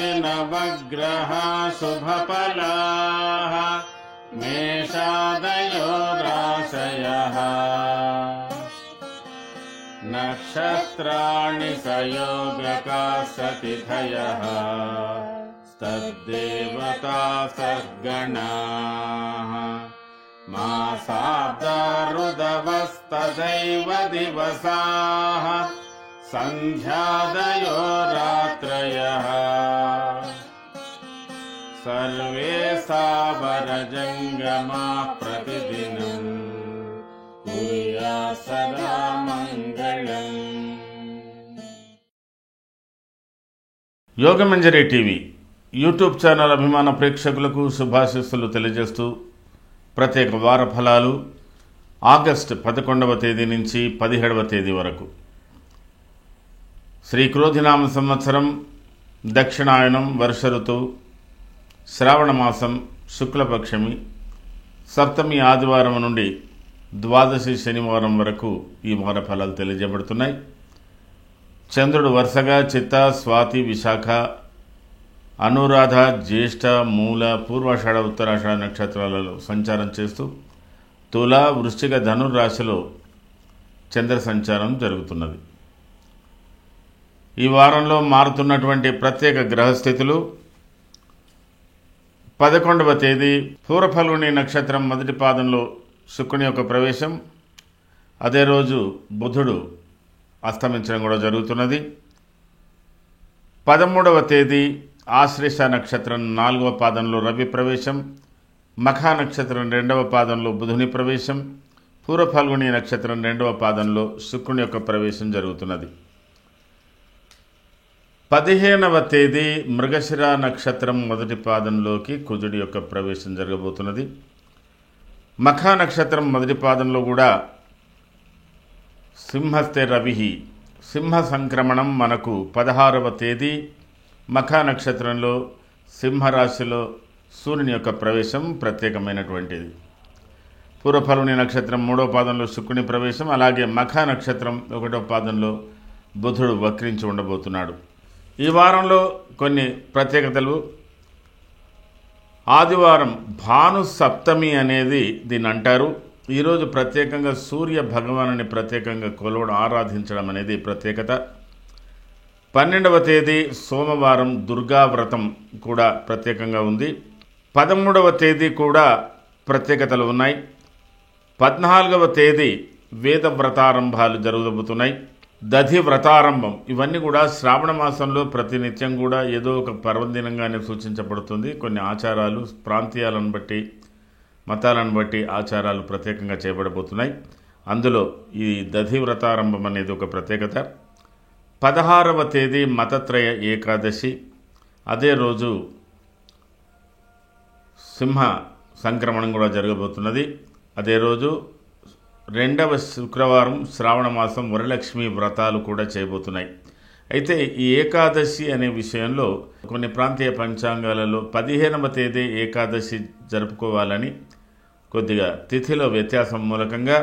आदित्यादिनवग्रह शुभफलाः मेषादयो राशयः नक्षत्राणि संयोगकाः सतिथयः तद्देवता सद्गणाः मासाब्दारुदवस्तदैव दिवसाः सन्ध्यादयो रात्रयः सर्वे सावरजङ्गमाः प्रतिदिनं कुर्यात् सदा मङ्गलम्। యోగమంజరి టీవీ యూట్యూబ్ ఛానల్ అభిమాన ప్రేక్షకులకు శుభాశీస్సులు తెలియజేస్తూ ప్రత్యేక వార ఫలాలు ఆగస్టు 11వ తేదీ నుంచి 17వ తేదీ వరకు. శ్రీ క్రోధినామ సంవత్సరం, దక్షిణాయనం, వర్ష ఋతువు, శ్రావణ మాసం, శుక్లపక్షమి, సప్తమి ఆదివారం నుండి ద్వాదశి శనివారం వరకు ఈ వార ఫలాలు తెలియజేయబడుతున్నాయి. చంద్రుడు వరుసగా చిత్త, స్వాతి, విశాఖ, అనురాధ, జ్యేష్ఠ, మూల, పూర్వాషాఢ, ఉత్తరాషాఢ నక్షత్రాలలో సంచారం చేస్తూ తుల, వృశ్చిక, ధనుర్రాశిలో చంద్ర సంచారం జరుగుతున్నది. ఈ వారంలో మారుతున్నటువంటి ప్రత్యేక గ్రహస్థితులు: 11వ తేదీ పూర్వఫల్గుని నక్షత్రం మొదటి పాదంలో శుక్రుని యొక్క ప్రవేశం, అదే రోజు బుధుడు అస్తమించడం కూడా జరుగుతున్నది. 13వ తేదీ ఆశ్లేష నక్షత్రం 4వ పాదంలో రవి ప్రవేశం, మఖా నక్షత్రం 2వ పాదంలో బుధుని ప్రవేశం, పూర్వఫల్గుని నక్షత్రం 2వ పాదంలో శుక్రుని యొక్క ప్రవేశం జరుగుతున్నది. 15వ తేదీ మృగశిర నక్షత్రం మొదటి పాదంలోకి కుజుడి యొక్క ప్రవేశం జరగబోతున్నది. మఖా నక్షత్రం మొదటి పాదంలో కూడా సింహస్థే రవి, సింహ సంక్రమణం మనకు 16వ తేదీ మఖా నక్షత్రంలో సింహరాశిలో సూర్యుని యొక్క ప్రవేశం ప్రత్యేకమైనటువంటిది. పూర్వఫల్గుని నక్షత్రం 3వ పాదంలో శుక్రుని ప్రవేశం, అలాగే మఖా నక్షత్రం 1వ పాదంలో బుధుడు వక్రించి ఉండబోతున్నాడు. ఈ వారంలో కొన్ని ప్రత్యేకతలు: ఆదివారం భాను సప్తమి అనేది దీన్ని అంటారు. ఈరోజు ప్రత్యేకంగా సూర్య భగవానుని ప్రత్యేకంగా కొలవడం, ఆరాధించడం అనేది ప్రత్యేకత. 12వ తేదీ సోమవారం దుర్గా వ్రతం కూడా ప్రత్యేకంగా ఉంది. 13వ తేదీ కూడా ప్రత్యేకతలు ఉన్నాయి. 14వ తేదీ వేద వ్రతారంభాలు జరగబోతున్నాయి. దధి వ్రతారంభం, ఇవన్నీ కూడా శ్రావణ మాసంలో ప్రతినిత్యం కూడా ఏదో ఒక పర్వదినంగానే సూచించబడుతుంది. కొన్ని ఆచారాలు ప్రాంతీయాలను బట్టి, మతాలను బట్టి ఆచారాలు ప్రత్యేకంగా చేయబడబోతున్నాయి. అందులో ఈ దధి వ్రతారంభం అనేది ఒక ప్రత్యేకత. 16వ తేదీ మతత్రయ ఏకాదశి, అదే రోజు సింహ సంక్రమణం కూడా జరగబోతున్నది. అదే రోజు 2వ శుక్రవారం శ్రావణ మాసం వరలక్ష్మి వ్రతాలు కూడా చేయబోతున్నాయి. అయితే ఈ ఏకాదశి అనే విషయంలో కొన్ని ప్రాంతీయ పంచాంగాలలో 15వ తేదీ ఏకాదశి జరుపుకోవాలని కొద్దిగా తిథిలో వ్యత్యాసం మూలకంగా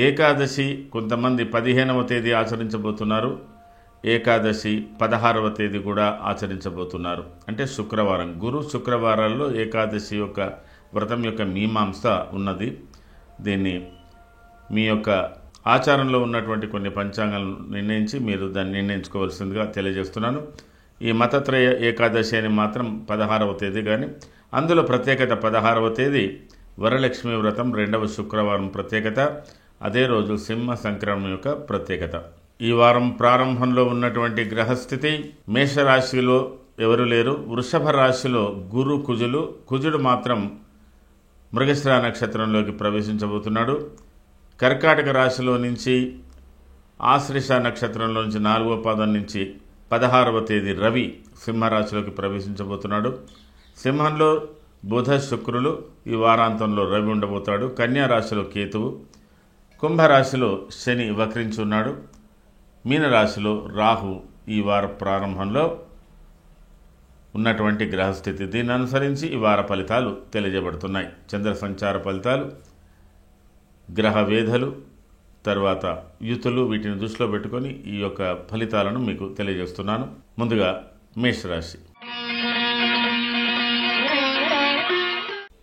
ఏకాదశి కొంతమంది 15వ తేదీ ఆచరించబోతున్నారు, ఏకాదశి 16వ తేదీ కూడా ఆచరించబోతున్నారు. అంటే శుక్రవారం, గురు శుక్రవారాల్లో ఏకాదశి యొక్క వ్రతం యొక్క మీమాంస ఉన్నది. దీన్ని మీ యొక్క ఆచారంలో ఉన్నటువంటి కొన్ని పంచాంగాలను నిర్ణయించి మీరు దాన్ని నిర్ణయించుకోవాల్సిందిగా తెలియజేస్తున్నాను. ఈ మతత్రయ ఏకాదశి అని మాత్రం 16వ తేదీ, కానీ అందులో ప్రత్యేకత 16వ తేదీ వరలక్ష్మి వ్రతం 2వ శుక్రవారం ప్రత్యేకత, అదే రోజు సింహ సంక్రమణం యొక్క ప్రత్యేకత. ఈ వారం ప్రారంభంలో ఉన్నటువంటి గ్రహస్థితి: మేషరాశిలో ఎవరు లేరు, వృషభ రాశిలో గురు కుజులు, కుజుడు మాత్రం మృగశిర నక్షత్రంలోకి ప్రవేశించబోతున్నాడు. కర్కాటక రాశిలో నుంచి ఆశ్లేష నక్షత్రంలో నుంచి 4వ పాదం నుంచి 16వ తేదీ రవి సింహరాశిలోకి ప్రవేశించబోతున్నాడు. సింహంలో బుధ శుక్రులు, ఈ వారాంతంలో రవి ఉండబోతాడు. కన్యా రాశిలో కేతువు, కుంభరాశిలో శని వక్రించి ఉన్నాడు. మీనరాశిలో రాహు ఈ వార ప్రారంభంలో ఉన్నటువంటి గ్రహస్థితి. దీన్ని అనుసరించి ఈ వార ఫలితాలు తెలియజేయబడుతున్నాయి. చంద్ర సంచార ఫలితాలు: గ్రహ వేధలు, తర్వాత యుతులు, వీటిని దృష్టిలో పెట్టుకొని ఈ యొక్క ఫలితాలను మీకు తెలియజేస్తున్నాను. ముందుగా మేషరాశి.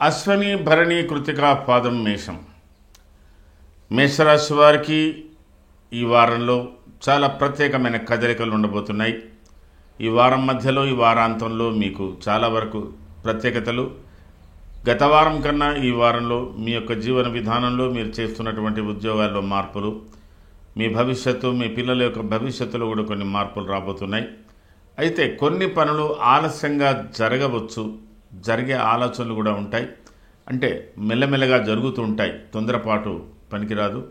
అశ్వని, భరణి, కృతిక పాదం మేషం. మేషరాశి వారికి ఈ వారంలో చాలా ప్రత్యేకమైన కదలికలు ఉండబోతున్నాయి. ఈ వారం మధ్యలో, ఈ వారాంతంలో మీకు చాలా వరకు ప్రత్యేకతలు. గత వారం కన్నా ఈ వారంలో మీ యొక్క జీవన విధానంలో మీరు చేస్తున్నటువంటి ఉద్యోగాల్లో మార్పులు, మీ భవిష్యత్తు, మీ పిల్లల యొక్క భవిష్యత్తులో కూడా కొన్ని మార్పులు రాబోతున్నాయి. అయితే కొన్ని పనులు ఆలస్యంగా జరగవచ్చు, జరిగే ఆలోచనలు కూడా ఉంటాయి. అంటే మెల్లమెల్లగా జరుగుతూ ఉంటాయి, తొందరపాటు పనికిరాదు.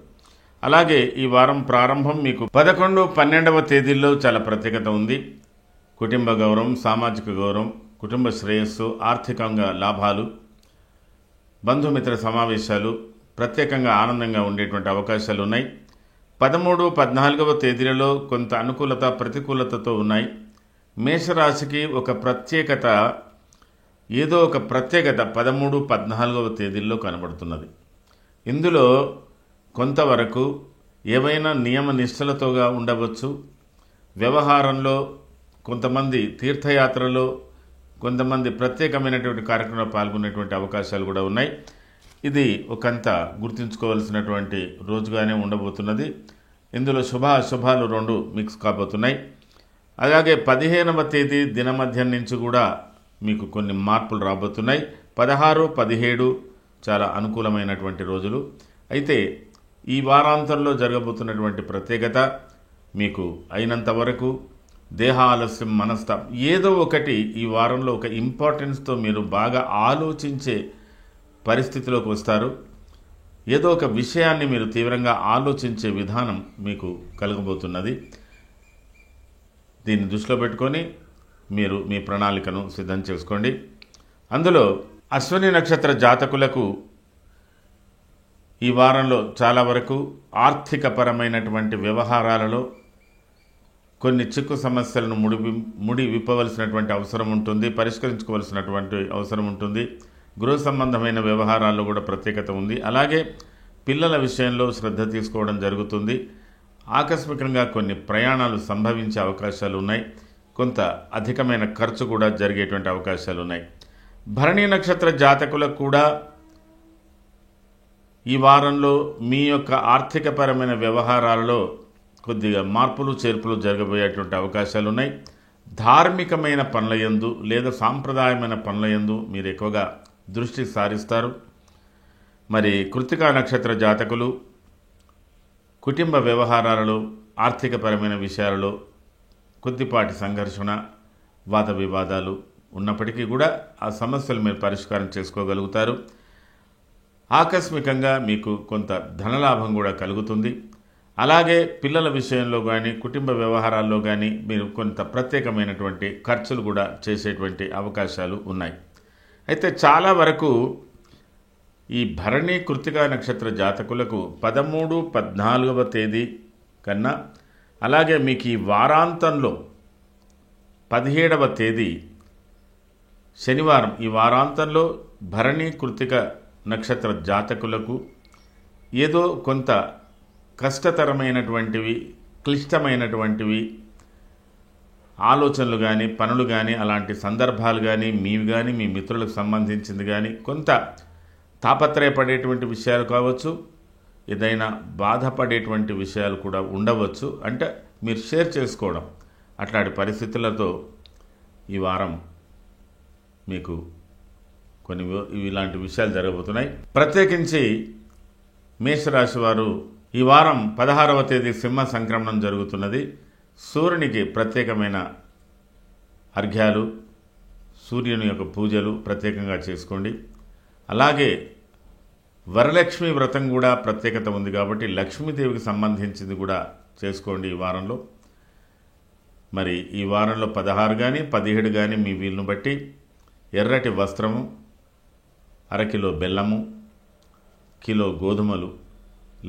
అలాగే ఈ వారం ప్రారంభం మీకు 11, 12వ తేదీల్లో చాలా ప్రత్యేకత ఉంది. కుటుంబ గౌరవం, సామాజిక గౌరవం, కుటుంబ శ్రేయస్సు, ఆర్థికంగా లాభాలు, బంధుమిత్ర సమావేశాలు, ప్రత్యేకంగా ఆనందంగా ఉండేటువంటి అవకాశాలు ఉన్నాయి. 13, 14వ తేదీలలో కొంత అనుకూలత, ప్రతికూలతతో ఉన్నాయి. మేషరాశికి ఒక ప్రత్యేకత, ఏదో ఒక ప్రత్యేకత 13, 14వ తేదీల్లో కనబడుతున్నది. ఇందులో కొంతవరకు ఏవైనా నియమ నిష్టలతోగా ఉండవచ్చు. వ్యవహారంలో కొంతమంది తీర్థయాత్రలో, కొంతమంది ప్రత్యేకమైనటువంటి కార్యక్రమంలో పాల్గొనేటువంటి అవకాశాలు కూడా ఉన్నాయి. ఇది ఒకంత గుర్తుంచుకోవాల్సినటువంటి రోజుగానే ఉండబోతున్నది. ఇందులో శుభ అశుభాలు రెండు మిక్స్ కాబోతున్నాయి. అలాగే 15వ తేదీ దినమధ్యం నుంచి కూడా మీకు కొన్ని మార్పులు రాబోతున్నాయి. 16, 17 చాలా అనుకూలమైనటువంటి రోజులు. అయితే ఈ వారాంతంలో జరగబోతున్నటువంటి ప్రత్యేకత, మీకు అయినంత వరకు దేహ ఆలస్యం, మనస్తాపం, ఏదో ఒకటి ఈ వారంలో ఒక ఇంపార్టెన్స్తో మీరు బాగా ఆలోచించే పరిస్థితిలోకి వస్తారు. ఏదో ఒక విషయాన్ని మీరు తీవ్రంగా ఆలోచించే విధానం మీకు కలగబోతున్నది. దీన్ని దృష్టిలో పెట్టుకొని మీరు మీ ప్రణాళికను సిద్ధం చేసుకోండి. అందులో అశ్విని నక్షత్ర జాతకులకు ఈ వారంలో చాలా వరకు ఆర్థికపరమైనటువంటి వ్యవహారాలలో కొన్ని చిక్కు సమస్యలను ముడి విప్పవలసినటువంటి అవసరం ఉంటుంది, పరిష్కరించుకోవలసినటువంటి అవసరం ఉంటుంది. గృహ సంబంధమైన వ్యవహారాల్లో కూడా ప్రత్యేకత ఉంది. అలాగే పిల్లల విషయంలో శ్రద్ధ తీసుకోవడం జరుగుతుంది. ఆకస్మికంగా కొన్ని ప్రయాణాలు సంభవించే అవకాశాలు ఉన్నాయి. కొంత అధికమైన ఖర్చు కూడా జరిగేటువంటి అవకాశాలు ఉన్నాయి. భరణి నక్షత్ర జాతకులకు కూడా ఈ వారంలో మీ యొక్క ఆర్థికపరమైన వ్యవహారాలలో కొద్దిగా మార్పులు చేర్పులు జరగబోయేటువంటి అవకాశాలు ఉన్నాయి. ధార్మికమైన పనుల యందు లేదా సాంప్రదాయమైన పనుల యందు మీరు ఎక్కువగా దృష్టి సారిస్తారు. మరి కృతికా నక్షత్ర జాతకులు కుటుంబ వ్యవహారాలలో, ఆర్థికపరమైన విషయాలలో కొద్దిపాటి సంఘర్షణ, వాద వివాదాలు ఉన్నప్పటికీ కూడా ఆ సమస్యలు మీరు పరిష్కారం చేసుకోగలుగుతారు. ఆకస్మికంగా మీకు కొంత ధనలాభం కూడా కలుగుతుంది. అలాగే పిల్లల విషయంలో కానీ, కుటుంబ వ్యవహారాల్లో కానీ మీరు కొంత ప్రత్యేకమైనటువంటి ఖర్చులు కూడా చేసేటువంటి అవకాశాలు ఉన్నాయి. అయితే చాలా వరకు ఈ భరణి, కృతికా నక్షత్ర జాతకులకు 13, 14వ తేదీ కన్నా, అలాగే మీకు ఈ వారాంతంలో 17వ తేదీ శనివారం, ఈ వారాంతంలో భరణి, కృతిక నక్షత్ర జాతకులకు ఏదో కొంత కష్టతరమైనటువంటివి, క్లిష్టమైనటువంటివి ఆలోచనలు కానీ, పనులు కానీ, అలాంటి సందర్భాలు కానీ, మీవి కానీ, మీ మిత్రులకు సంబంధించింది కానీ, కొంత తాపత్రయపడేటువంటి విషయాలు కావచ్చు, ఏదైనా బాధపడేటువంటి విషయాలు కూడా ఉండవచ్చు. అంటే మీరు షేర్ చేసుకోవడం, అట్లాంటి పరిస్థితులతో ఈ వారం మీకు కొన్ని ఇలాంటి విషయాలు జరగబోతున్నాయి. ప్రత్యేకించి మేషరాశి వారు ఈ వారం 16వ తేదీ సింహ సంక్రమణం జరుగుతున్నది. సూర్యునికి ప్రత్యేకమైన అర్ఘ్యాలు, సూర్యుని యొక్క పూజలు ప్రత్యేకంగా చేసుకోండి. అలాగే వరలక్ష్మి వ్రతం కూడా ప్రత్యేకత ఉంది కాబట్టి లక్ష్మీదేవికి సంబంధించింది కూడా చేసుకోండి ఈ వారంలో. మరి ఈ వారంలో 16 కానీ 17 కానీ మీ వీలును బట్టి ఎర్రటి వస్త్రము, అరకిలో బెల్లము, కిలో గోధుమలు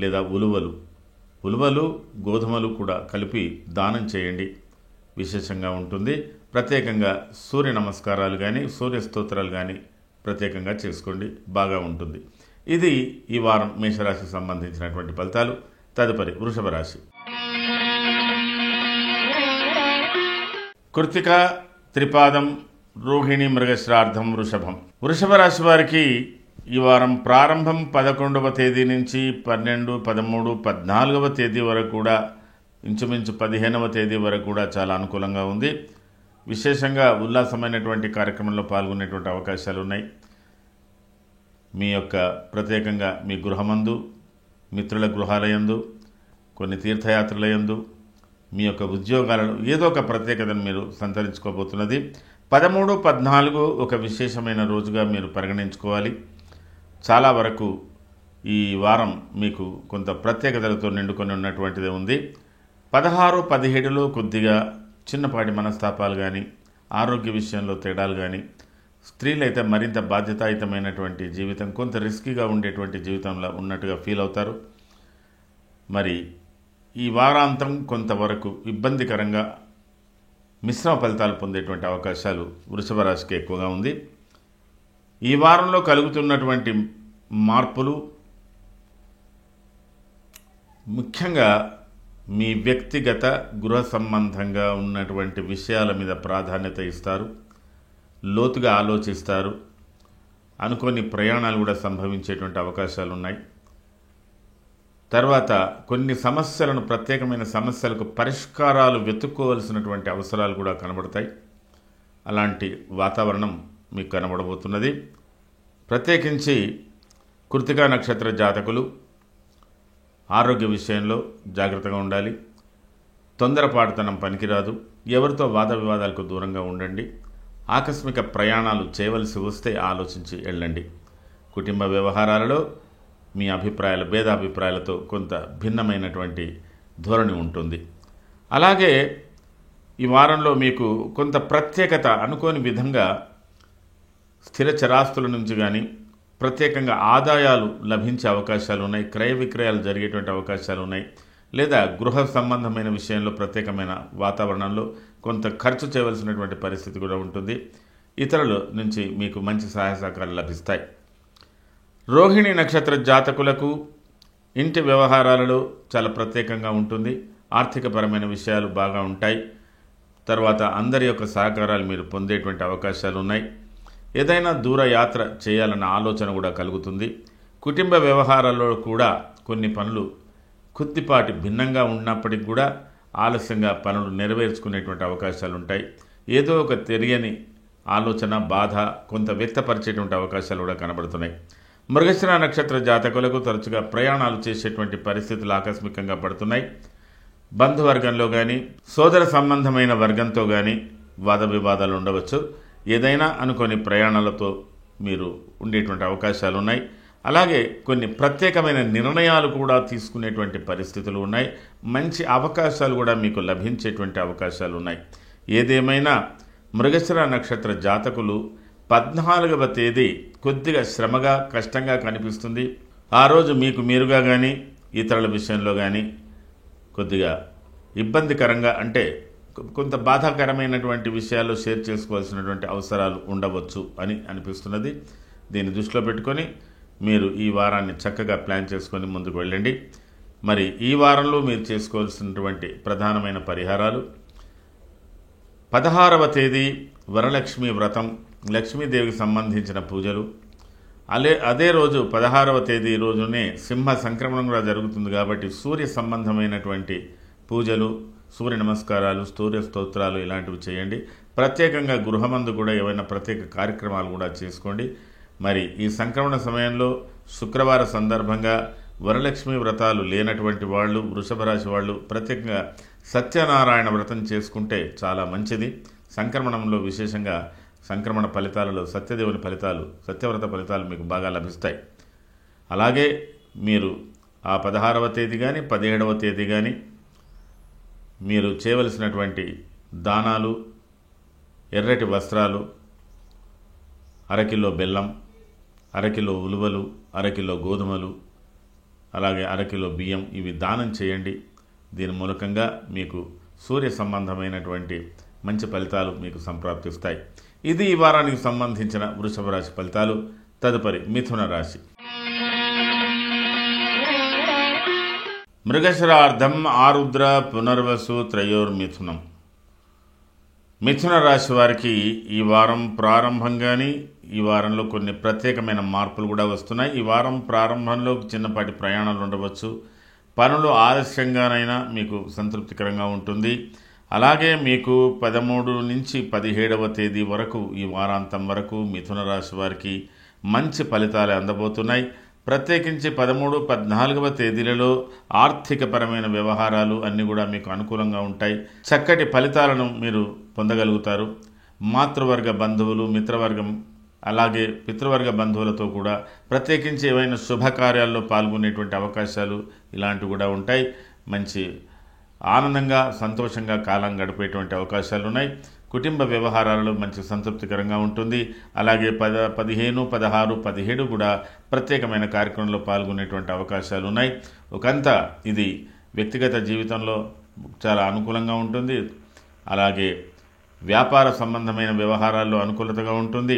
లేదా ఉలువలు గోధుమలు కూడా కలిపి దానం చేయండి, విశేషంగా ఉంటుంది. ప్రత్యేకంగా సూర్య నమస్కారాలు కానీ, సూర్య స్తోత్రాలు కానీ ప్రత్యేకంగా చేసుకోండి, బాగా ఉంటుంది. ఇది ఈ వారం మేషరాశికి సంబంధించినటువంటి ఫలితాలు. తదుపరి వృషభ రాశి. కృత్తిక, త్రిపాదం, రోహిణి, మృగశ్రార్థం, వృషభం. వృషభ రాశి వారికి ఈ వారం ప్రారంభం 11వ తేదీ నుంచి 12, 13, 14వ తేదీ వరకు కూడా, ఇంచుమించు 15వ తేదీ వరకు కూడా చాలా అనుకూలంగా ఉంది. విశేషంగా ఉల్లాసమైనటువంటి కార్యక్రమంలో పాల్గొనేటువంటి అవకాశాలు ఉన్నాయి. మీ యొక్క ప్రత్యేకంగా మీ గృహమందు, మిత్రుల గృహాలయందు, కొన్ని తీర్థయాత్రలయందు, మీ యొక్క ఉద్యోగాలలో ఏదో ఒక ప్రత్యేకతను మీరు సంతరించుకోబోతున్నది. 13, 14 ఒక విశేషమైన రోజుగా మీరు పరిగణించుకోవాలి. చాలా వరకు ఈ వారం మీకు కొంత ప్రత్యేకతలతో నిండుకొని ఉన్నటువంటిది ఉంది. 16, 17లో కొద్దిగా చిన్నపాటి మనస్తాపాలు కానీ, ఆరోగ్య విషయంలో తేడాలు కానీ, స్త్రీలైతే మరింత బాధ్యతాయుతమైనటువంటి జీవితం, కొంత రిస్కీగా ఉండేటువంటి జీవితంలో ఉన్నట్టుగా ఫీల్ అవుతారు. మరి ఈ వారాంతం కొంతవరకు ఇబ్బందికరంగా మిశ్రమ ఫలితాలు పొందేటువంటి అవకాశాలు వృషభ రాశికి ఎక్కువగా ఉంది. ఈ వారంలో కలుగుతున్నటువంటి మార్పులు ముఖ్యంగా మీ వ్యక్తిగత గృహ సంబంధంగా ఉన్నటువంటి విషయాల మీద ప్రాధాన్యత ఇస్తారు, లోతుగా ఆలోచిస్తారు. అనుకోని ప్రయాణాలు కూడా సంభవించేటువంటి అవకాశాలు ఉన్నాయి. తర్వాత కొన్ని సమస్యలను, ప్రత్యేకమైన సమస్యలకు పరిష్కారాలు వెతుక్కోవలసినటువంటి అవసరాలు కూడా కనబడతాయి. అలాంటి వాతావరణం మీకు కనబడబోతున్నది. ప్రత్యేకించి కృత్తికా నక్షత్ర జాతకులు ఆరోగ్య విషయంలో జాగ్రత్తగా ఉండాలి. తొందరపాటుతనం పనికిరాదు. ఎవరితో వాద వివాదాలకు దూరంగా ఉండండి. ఆకస్మిక ప్రయాణాలు చేయవలసి వస్తే ఆలోచించి వెళ్ళండి. కుటుంబ వ్యవహారాలలో మీ అభిప్రాయాలు, భేదాభిప్రాయాలతో కొంత భిన్నమైనటువంటి ధోరణి ఉంటుంది. అలాగే ఈ వారంలో మీకు కొంత ప్రత్యేకత, అనుకోని విధంగా స్థిర చరాస్తుల నుంచి కానీ ప్రత్యేకంగా ఆదాయాలు లభించే అవకాశాలు ఉన్నాయి. క్రయ విక్రయాలు జరిగేటువంటి అవకాశాలు ఉన్నాయి. లేదా గృహ సంబంధమైన విషయంలో ప్రత్యేకమైన వాతావరణంలో కొంత ఖర్చు చేయవలసినటువంటి పరిస్థితి కూడా ఉంటుంది. ఇతరుల నుంచి మీకు మంచి సహాయ సహకారాలు లభిస్తాయి. రోహిణి నక్షత్ర జాతకులకు ఇంటి వ్యవహారాలలో చాలా ప్రత్యేకంగా ఉంటుంది. ఆర్థికపరమైన విషయాలు బాగా ఉంటాయి. తర్వాత అందరి యొక్క సహకారాలు మీరు పొందేటువంటి అవకాశాలు ఉన్నాయి. ఏదైనా దూర యాత్ర చేయాలన్న ఆలోచన కూడా కలుగుతుంది. కుటుంబ వ్యవహారాల్లో కూడా కొన్ని పనులు కొద్దిపాటి భిన్నంగా ఉన్నప్పటికీ కూడా ఆలస్యంగా పనులు నెరవేర్చుకునేటువంటి అవకాశాలు ఉంటాయి. ఏదో ఒక తెలియని ఆలోచన, బాధ కొంత వ్యక్తపరిచేటువంటి అవకాశాలు కూడా కనబడుతున్నాయి. మృగశిర నక్షత్ర జాతకులకు తరచుగా ప్రయాణాలు చేసేటువంటి పరిస్థితులు ఆకస్మికంగా పడుతున్నాయి. బంధువర్గంలో కానీ, సోదర సంబంధమైన వర్గంతో కానీ వాద వివాదాలు ఉండవచ్చు. ఏదైనా అనుకోని ప్రయాణాలతో మీరు ఉండేటువంటి అవకాశాలు ఉన్నాయి. అలాగే కొన్ని ప్రత్యేకమైన నిర్ణయాలు కూడా తీసుకునేటువంటి పరిస్థితులు ఉన్నాయి. మంచి అవకాశాలు కూడా మీకు లభించేటువంటి అవకాశాలు ఉన్నాయి. ఏదేమైనా మృగశిర నక్షత్ర జాతకులు 14వ తేదీ కొద్దిగా శ్రమగా, కష్టంగా కనిపిస్తుంది. ఆ రోజు మీకు మీరుగా కానీ, ఇతరుల విషయంలో కానీ కొద్దిగా ఇబ్బందికరంగా, అంటే కొంత బాధాకరమైనటువంటి విషయాల్లో షేర్ చేసుకోవాల్సినటువంటి అవసరాలు ఉండవచ్చు అని అనిపిస్తున్నది. దీన్ని దృష్టిలో పెట్టుకొని మీరు ఈ వారాన్ని చక్కగా ప్లాన్ చేసుకొని ముందుకు వెళ్ళండి. మరి ఈ వారంలో మీరు చేసుకోవాల్సినటువంటి ప్రధానమైన పరిహారాలు: 16వ తేదీ వరలక్ష్మి వ్రతం, లక్ష్మీదేవికి సంబంధించిన పూజలు. అదే రోజు 16వ తేదీ రోజునే సింహ సంక్రమణం కూడా జరుగుతుంది కాబట్టి సూర్య సంబంధమైనటువంటి పూజలు, సూర్య నమస్కారాలు, సూర్య స్తోత్రాలు ఇలాంటివి చేయండి. ప్రత్యేకంగా గృహమందు కూడా ఏవైనా ప్రత్యేక కార్యక్రమాలు కూడా చేసుకోండి. మరి ఈ సంక్రమణ సమయంలో శుక్రవార సందర్భంగా వరలక్ష్మి వ్రతాలు లేనటువంటి వాళ్ళు, వృషభ రాశి వాళ్ళు ప్రత్యేకంగా సత్యనారాయణ వ్రతం చేసుకుంటే చాలా మంచిది. సంక్రమణంలో విశేషంగా సంక్రమణ ఫలితాలలో సత్యదేవుని ఫలితాలు, సత్యవ్రత ఫలితాలు మీకు బాగా లభిస్తాయి. అలాగే మీరు ఆ 16వ తేదీ కానీ 17వ తేదీ కానీ మీరు చేయవలసినటువంటి దానాలు: ఎర్రటి వస్త్రాలు, అరకిలో బెల్లం, అరకిలో ఉలువలు, అరకిలో గోధుమలు, అలాగే అరకిలో బియ్యం, ఇవి దానం చేయండి. దీని మూలకంగా మీకు సూర్య సంబంధమైనటువంటి మంచి ఫలితాలు మీకు సంప్రాప్తిస్తాయి. ఇది ఈ వారానికి సంబంధించిన వృషభ రాశి ఫలితాలు. తదుపరి మిథున రాశి. మృగశిరార్థం ఆరుద్ర పునర్వసు త్రయోర్మిథునం. మిథున రాశి వారికి ఈ వారం ప్రారంభంగానే ఈ వారంలో కొన్ని ప్రత్యేకమైన మార్పులు కూడా వస్తున్నాయి. ఈ వారం ప్రారంభంలో చిన్నపాటి ప్రయాణాలు ఉండవచ్చు. పనులు ఆలస్యంగానైనా మీకు సంతృప్తికరంగా ఉంటుంది. అలాగే మీకు 13 నుంచి 17వ తేదీ వరకు ఈ వారాంతం వరకు మిథున రాశి వారికి మంచి ఫలితాలు అందబోతున్నాయి. ప్రత్యేకించి 13, 14వ తేదీలలో ఆర్థికపరమైన వ్యవహారాలు అన్నీ కూడా మీకు అనుకూలంగా ఉంటాయి. చక్కటి ఫలితాలను మీరు పొందగలుగుతారు. మాతృవర్గ బంధువులు, మిత్రవర్గం అలాగే పితృవర్గ బంధువులతో కూడా ప్రత్యేకించి ఏవైనా శుభకార్యాల్లో పాల్గొనేటువంటి అవకాశాలు ఇలాంటివి కూడా ఉంటాయి. మంచి ఆనందంగా సంతోషంగా కాలం గడిపేటువంటి అవకాశాలు ఉన్నాయి. కుటుంబ వ్యవహారాలలో మంచి సంతృప్తికరంగా ఉంటుంది. అలాగే 15, 16, 17 కూడా ప్రత్యేకమైన కార్యక్రమంలో పాల్గొనేటువంటి అవకాశాలు ఉన్నాయి. ఒకంత ఇది వ్యక్తిగత జీవితంలో చాలా అనుకూలంగా ఉంటుంది. అలాగే వ్యాపార సంబంధమైన వ్యవహారాల్లో అనుకూలతగా ఉంటుంది.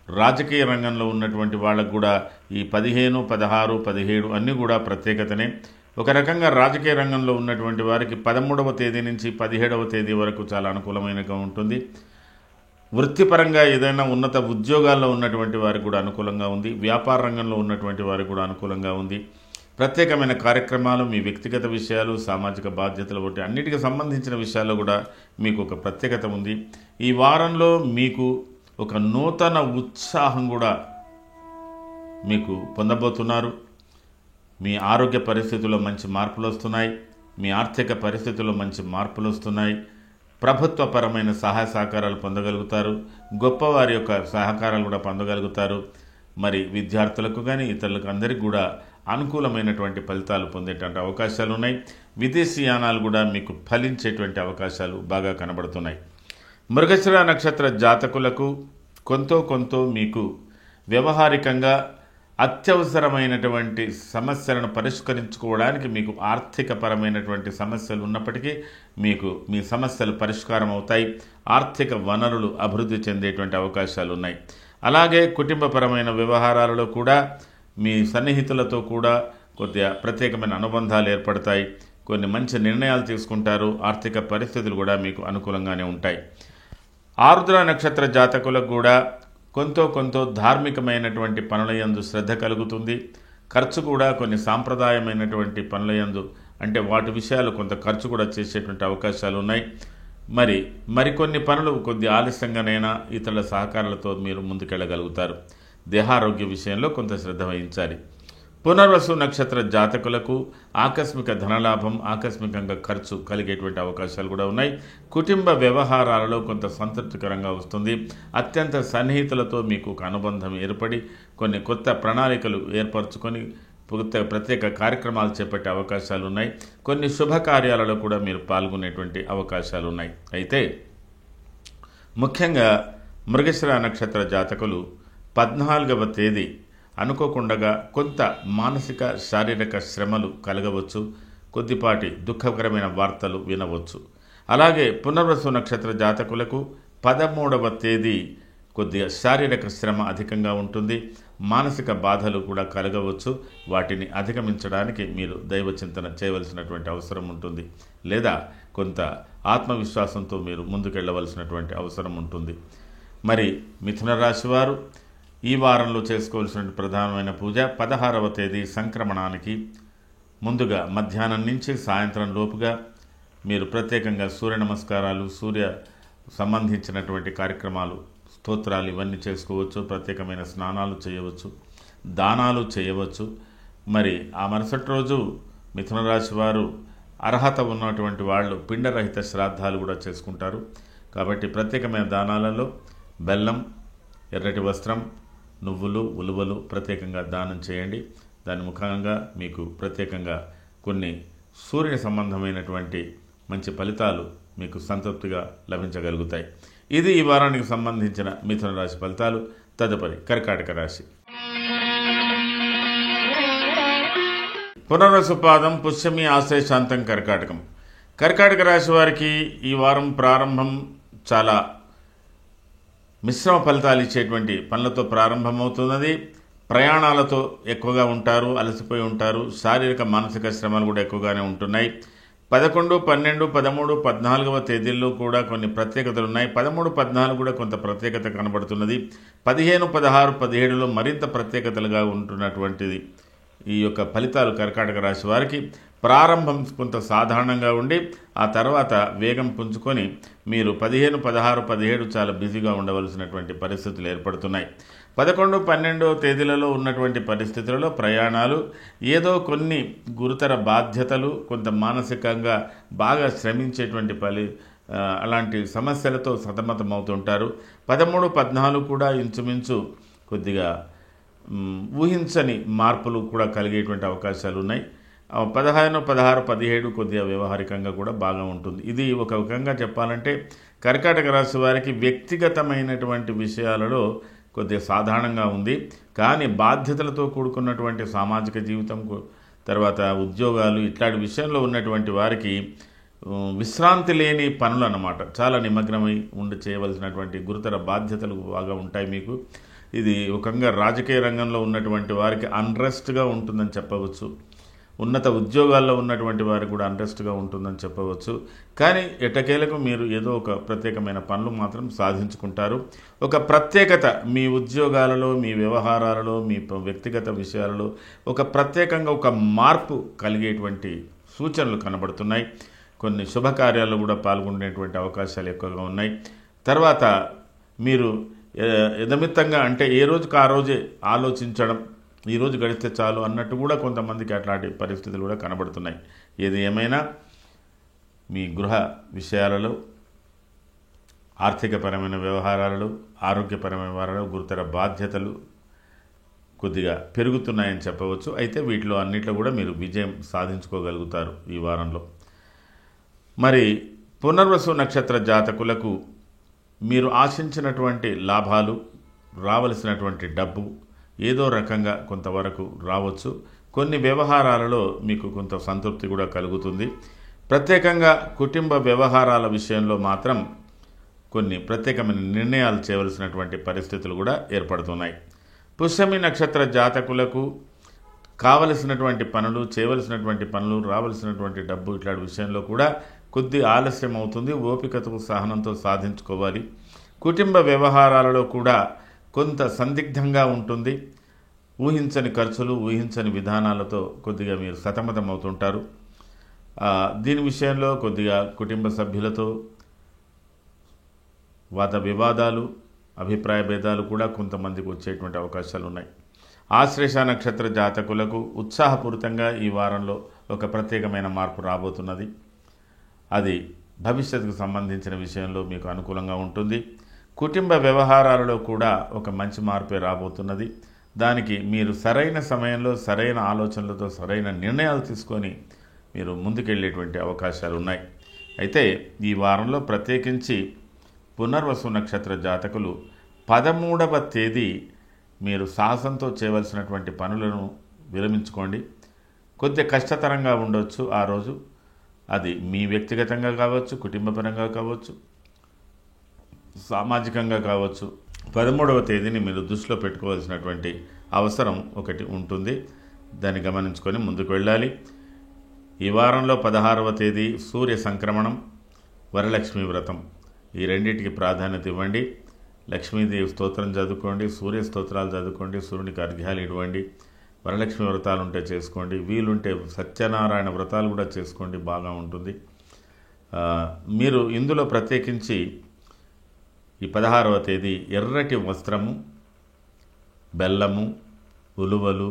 రాజకీయ రంగంలో ఉన్నటువంటి వాళ్ళకు కూడా ఈ 15, 16, 17 అన్నీ కూడా ప్రత్యేకతనే. ఒక రకంగా రాజకీయ రంగంలో ఉన్నటువంటి వారికి 13వ తేదీ నుంచి 17వ తేదీ వరకు చాలా అనుకూలమైనగా ఉంటుంది. వృత్తిపరంగా ఏదైనా ఉన్నత ఉద్యోగాల్లో ఉన్నటువంటి వారికి కూడా అనుకూలంగా ఉంది. వ్యాపార రంగంలో ఉన్నటువంటి వారికి కూడా అనుకూలంగా ఉంది. ప్రత్యేకమైన కార్యక్రమాలు, మీ వ్యక్తిగత విషయాలు, సామాజిక బాధ్యతలు వంటి అన్నిటికీ సంబంధించిన విషయాల్లో కూడా మీకు ఒక ప్రత్యేకత ఉంది. ఈ వారంలో మీకు ఒక నూతన ఉత్సాహం కూడా మీకు పొందబోతున్నారు. మీ ఆరోగ్య పరిస్థితుల్లో మంచి మార్పులు వస్తున్నాయి. మీ ఆర్థిక పరిస్థితుల్లో మంచి మార్పులు వస్తున్నాయి. ప్రభుత్వపరమైన సహాయ సహకారాలు పొందగలుగుతారు. గొప్పవారి యొక్క సహకారాలు కూడా పొందగలుగుతారు. మరి విద్యార్థులకు కానీ ఇతరులకు అందరికీ కూడా అనుకూలమైనటువంటి ఫలితాలు పొందేటువంటి అవకాశాలు ఉన్నాయి. విదేశీయానాలు కూడా మీకు ఫలించేటువంటి అవకాశాలు బాగా కనబడుతున్నాయి. మృగశిర నక్షత్ర జాతకులకు కొంతో మీకు వ్యవహారికంగా అత్యవసరమైనటువంటి సమస్యలను పరిష్కరించుకోవడానికి మీకు ఆర్థికపరమైనటువంటి సమస్యలు ఉన్నప్పటికీ మీకు మీ సమస్యలు పరిష్కారం అవుతాయి. ఆర్థిక వనరులు అభివృద్ధి చెందేటువంటి అవకాశాలు ఉన్నాయి. అలాగే కుటుంబపరమైన వ్యవహారాలలో కూడా మీ సన్నిహితులతో కూడా కొద్దిగా ప్రత్యేకమైన అనుబంధాలు ఏర్పడతాయి. కొన్ని మంచి నిర్ణయాలు తీసుకుంటారు. ఆర్థిక పరిస్థితులు కూడా మీకు అనుకూలంగానే ఉంటాయి. ఆరుద్ర నక్షత్ర జాతకులకు కూడా కొంత ధార్మికమైనటువంటి పనులయందు శ్రద్ధ కలుగుతుంది. ఖర్చు కూడా కొన్ని సాంప్రదాయమైనటువంటి పనులయందు అంటే వాటి విషయాలు కొంత ఖర్చు కూడా చేసేటువంటి అవకాశాలు ఉన్నాయి. మరికొన్ని పనులు కొద్ది ఆలస్యంగానైనా ఇతరుల సహకారాలతో మీరు ముందుకెళ్ళగలుగుతారు. దేహారోగ్య విషయంలో కొంత శ్రద్ధ వహించాలి. పునర్వసు నక్షత్ర జాతకులకు ఆకస్మిక ధనలాభం, ఆకస్మికంగా ఖర్చు కలిగేటువంటి అవకాశాలు కూడా ఉన్నాయి. కుటుంబ వ్యవహారాలలో కొంత సంతృప్తికరంగా వస్తుంది. అత్యంత సన్నిహితులతో మీకు ఒక అనుబంధం ఏర్పడి కొన్ని కొత్త ప్రణాళికలు ఏర్పరచుకొని ప్రత్యేక కార్యక్రమాలు చేపట్టే అవకాశాలు ఉన్నాయి. కొన్ని శుభకార్యాలలో కూడా మీరు పాల్గొనేటువంటి అవకాశాలు ఉన్నాయి. అయితే ముఖ్యంగా మృగశిర నక్షత్ర జాతకులు 14వ తేదీ అనుకోకుండా కొంత మానసిక శారీరక శ్రమలు కలగవచ్చు. కొద్దిపాటి దుఃఖకరమైన వార్తలు వినవచ్చు. అలాగే పునర్వసు నక్షత్ర జాతకులకు 13వ తేదీ కొద్దిగా శారీరక శ్రమ అధికంగా ఉంటుంది. మానసిక బాధలు కూడా కలగవచ్చు. వాటిని అధిగమించడానికి మీరు దైవచింతన చేయవలసినటువంటి అవసరం ఉంటుంది. లేదా కొంత ఆత్మవిశ్వాసంతో మీరు ముందుకెళ్ళవలసినటువంటి అవసరం ఉంటుంది. మరి మిథున రాశి వారు ఈ వారంలో చేసుకోవాల్సిన ప్రధానమైన పూజ 16వ తేదీ సంక్రమణానికి ముందుగా మధ్యాహ్నం నుంచి సాయంత్రం లోపుగా మీరు ప్రత్యేకంగా సూర్య నమస్కారాలు, సూర్య సంబంధించినటువంటి కార్యక్రమాలు, స్తోత్రాలు ఇవన్నీ చేసుకోవచ్చు. ప్రత్యేకమైన స్నానాలు చేయవచ్చు, దానాలు చేయవచ్చు. మరి ఆ మరుసటి రోజు మిథున రాశి వారు అర్హత ఉన్నటువంటి వాళ్ళు పిండరహిత శ్రాద్ధాలు కూడా చేసుకుంటారు. కాబట్టి ప్రత్యేకమైన దానాలలో బెల్లం, ఎర్రటి వస్త్రం, నువ్వులు, ఉలువలు ప్రత్యేకంగా దానం చేయండి. దాని ముఖంగా మీకు ప్రత్యేకంగా కొన్ని సూర్యుని సంబంధమైనటువంటి మంచి ఫలితాలు మీకు సంతృప్తిగా లభించగలుగుతాయి. ఇది ఈ వారానికి సంబంధించిన మిథున రాశి ఫలితాలు. తదుపరి కర్కాటక రాశి. పునర్వసు పాదం, పుష్యమి, ఆశ్లేషాంతం కర్కాటకం. కర్కాటక రాశి వారికి ఈ వారం ప్రారంభం చాలా మిశ్రమ ఫలితాలు ఇచ్చేటువంటి పనులతో ప్రారంభమవుతున్నది. ప్రయాణాలతో ఎక్కువగా ఉంటారు, అలసిపోయి ఉంటారు. శారీరక మానసిక శ్రమలు కూడా ఎక్కువగానే ఉంటున్నాయి. 11, 12, 13, 14వ తేదీల్లో కూడా కొన్ని ప్రత్యేకతలు ఉన్నాయి. 13, 14 కూడా కొంత ప్రత్యేకత కనబడుతున్నది. 15, 16, 17లో మరింత ప్రత్యేకతలుగా ఉంటున్నటువంటిది ఈ యొక్క ఫలితాలు. కర్కాటక రాశి వారికి ప్రారంభం కొంత సాధారణంగా ఉండి ఆ తర్వాత వేగం పుంజుకొని మీరు 15, 16, 17 చాలా బిజీగా ఉండవలసినటువంటి పరిస్థితులు ఏర్పడుతున్నాయి. 11, 12 తేదీలలో ఉన్నటువంటి పరిస్థితులలో ప్రయాణాలు, ఏదో కొన్ని గురుతర బాధ్యతలు, కొంత మానసికంగా బాగా శ్రమించేటువంటి అలాంటి సమస్యలతో సతమతమవుతుంటారు. 13, 14 కూడా ఇంచుమించు కొద్దిగా ఊహించని మార్పులు కూడా కలిగేటువంటి అవకాశాలు ఉన్నాయి. 15, 16, 17 కొద్దిగా వ్యవహారికంగా కూడా బాగా ఉంటుంది. ఇది ఒక రకంగా చెప్పాలంటే కర్కాటక రాశి వారికి వ్యక్తిగతమైనటువంటి విషయాలలో కొద్దిగా సాధారణంగా ఉంది. కానీ బాధ్యతలతో కూడుకున్నటువంటి సామాజిక జీవితం, తర్వాత ఉద్యోగాలు, ఇట్లాంటి విషయంలో ఉన్నటువంటి వారికి విశ్రాంతి లేని పనులు అన్నమాట. చాలా నిమగ్నమై చేయవలసినటువంటి గురుతర బాధ్యతలు బాగా ఉంటాయి మీకు. ఇది ఒకంగా రాజకీయ రంగంలో ఉన్నటువంటి వారికి అన్రెస్ట్గా ఉంటుందని చెప్పవచ్చు. ఉన్నత ఉద్యోగాల్లో ఉన్నటువంటి వారికి కూడా అన్రెస్ట్గా ఉంటుందని చెప్పవచ్చు. కానీ ఎట్టకేలకు మీరు ఏదో ఒక ప్రత్యేకమైన పనులు మాత్రం సాధించుకుంటారు. ఒక ప్రత్యేకత మీ ఉద్యోగాలలో, మీ వ్యవహారాలలో, మీ వ్యక్తిగత విషయాలలో ఒక ప్రత్యేకంగా ఒక మార్పు కలిగేటువంటి సూచనలు కనబడుతున్నాయి. కొన్ని శుభకార్యాల్లో కూడా పాల్గొనేటువంటి అవకాశాలు ఎక్కువగా ఉన్నాయి. తర్వాత మీరు యథమిత్తంగా అంటే ఏ రోజుకి ఆ రోజే ఆలోచించడం, ఈరోజు గడిస్తే చాలు అన్నట్టు కూడా కొంతమందికి అట్లాంటి పరిస్థితులు కూడా కనబడుతున్నాయి. ఏది ఏమైనా మీ గృహ విషయాలలో, ఆర్థికపరమైన వ్యవహారాలలో, ఆరోగ్యపరమైన వ్యవహారాలలో గురుతర బాధ్యతలు కొద్దిగా పెరుగుతున్నాయని చెప్పవచ్చు. అయితే వీటిలో అన్నిట్లో కూడా మీరు విజయం సాధించుకోగలుగుతారు ఈ వారంలో. మరి పునర్వసు నక్షత్ర జాతకులకు మీరు ఆశించినటువంటి లాభాలు, రావలసినటువంటి డబ్బు ఏదో రకంగా కొంతవరకు రావచ్చు. కొన్ని వ్యవహారాలలో మీకు కొంత సంతృప్తి కూడా కలుగుతుంది. ప్రత్యేకంగా కుటుంబ వ్యవహారాల విషయంలో మాత్రం కొన్ని ప్రత్యేకమైన నిర్ణయాలు చేయవలసినటువంటి పరిస్థితులు కూడా ఏర్పడుతున్నాయి. పుష్యమి నక్షత్ర జాతకులకు కావలసినటువంటి పనులు, చేయవలసినటువంటి పనులు, రావలసినటువంటి డబ్బు ఇట్లాంటి విషయంలో కూడా కొద్ది ఆలస్యం అవుతుంది. ఓపికతో, సహనంతో సాధించుకోవాలి. కుటుంబ వ్యవహారాలలో కూడా కొంత సందిగ్ధంగా ఉంటుంది. ఊహించని ఖర్చులు, ఊహించని విధానాలతో కొద్దిగా మీరు సతమతం అవుతుంటారు. దీని విషయంలో కొద్దిగా కుటుంబ సభ్యులతో వాద వివాదాలు, అభిప్రాయ భేదాలు కూడా కొంతమందికి వచ్చేటువంటి అవకాశాలు ఉన్నాయి. ఆశ్లేష నక్షత్ర జాతకులకు ఉత్సాహపూరితంగా ఈ వారంలో ఒక ప్రత్యేకమైన మార్పు రాబోతున్నది. అది భవిష్యత్తుకు సంబంధించిన విషయంలో మీకు అనుకూలంగా ఉంటుంది. కుటుంబ వ్యవహారాలలో కూడా ఒక మంచి మార్పే రాబోతున్నది. దానికి మీరు సరైన సమయంలో, సరైన ఆలోచనలతో, సరైన నిర్ణయాలు తీసుకొని మీరు ముందుకెళ్ళేటువంటి అవకాశాలు ఉన్నాయి. అయితే ఈ వారంలో ప్రత్యేకించి పునర్వసు నక్షత్ర జాతకులు 13వ తేదీ మీరు సాహసంతో చేయవలసినటువంటి పనులను విరమించుకోండి. కొద్దిగా కష్టతరంగా ఉండొచ్చు ఆ రోజు. అది మీ వ్యక్తిగతంగా కావచ్చు, కుటుంబపరంగా కావచ్చు, సామాజికంగా కావచ్చు. 13వ తేదీని మీరు దృష్టిలో పెట్టుకోవాల్సినటువంటి అవసరం ఒకటి ఉంటుంది. దాన్ని గమనించుకొని ముందుకు వెళ్ళాలి. ఈ వారంలో 16వ తేదీ సూర్య సంక్రమణం, వరలక్ష్మి వ్రతం, ఈ రెండింటికి ప్రాధాన్యత ఇవ్వండి. లక్ష్మీదేవి స్తోత్రం చదువుకోండి, సూర్య స్తోత్రాలు చదువుకోండి, సూర్యునికి అర్ఘ్యాలు ఇవ్వండి. వరలక్ష్మి వ్రతాలు ఉంటే చేసుకోండి. వీలుంటే సత్యనారాయణ వ్రతాలు కూడా చేసుకోండి, బాగా ఉంటుంది. మీరు ఇందులో ప్రత్యేకించి ఈ 16వ తేదీ ఎర్రటి వస్త్రము, బెల్లము, ఉలువలు,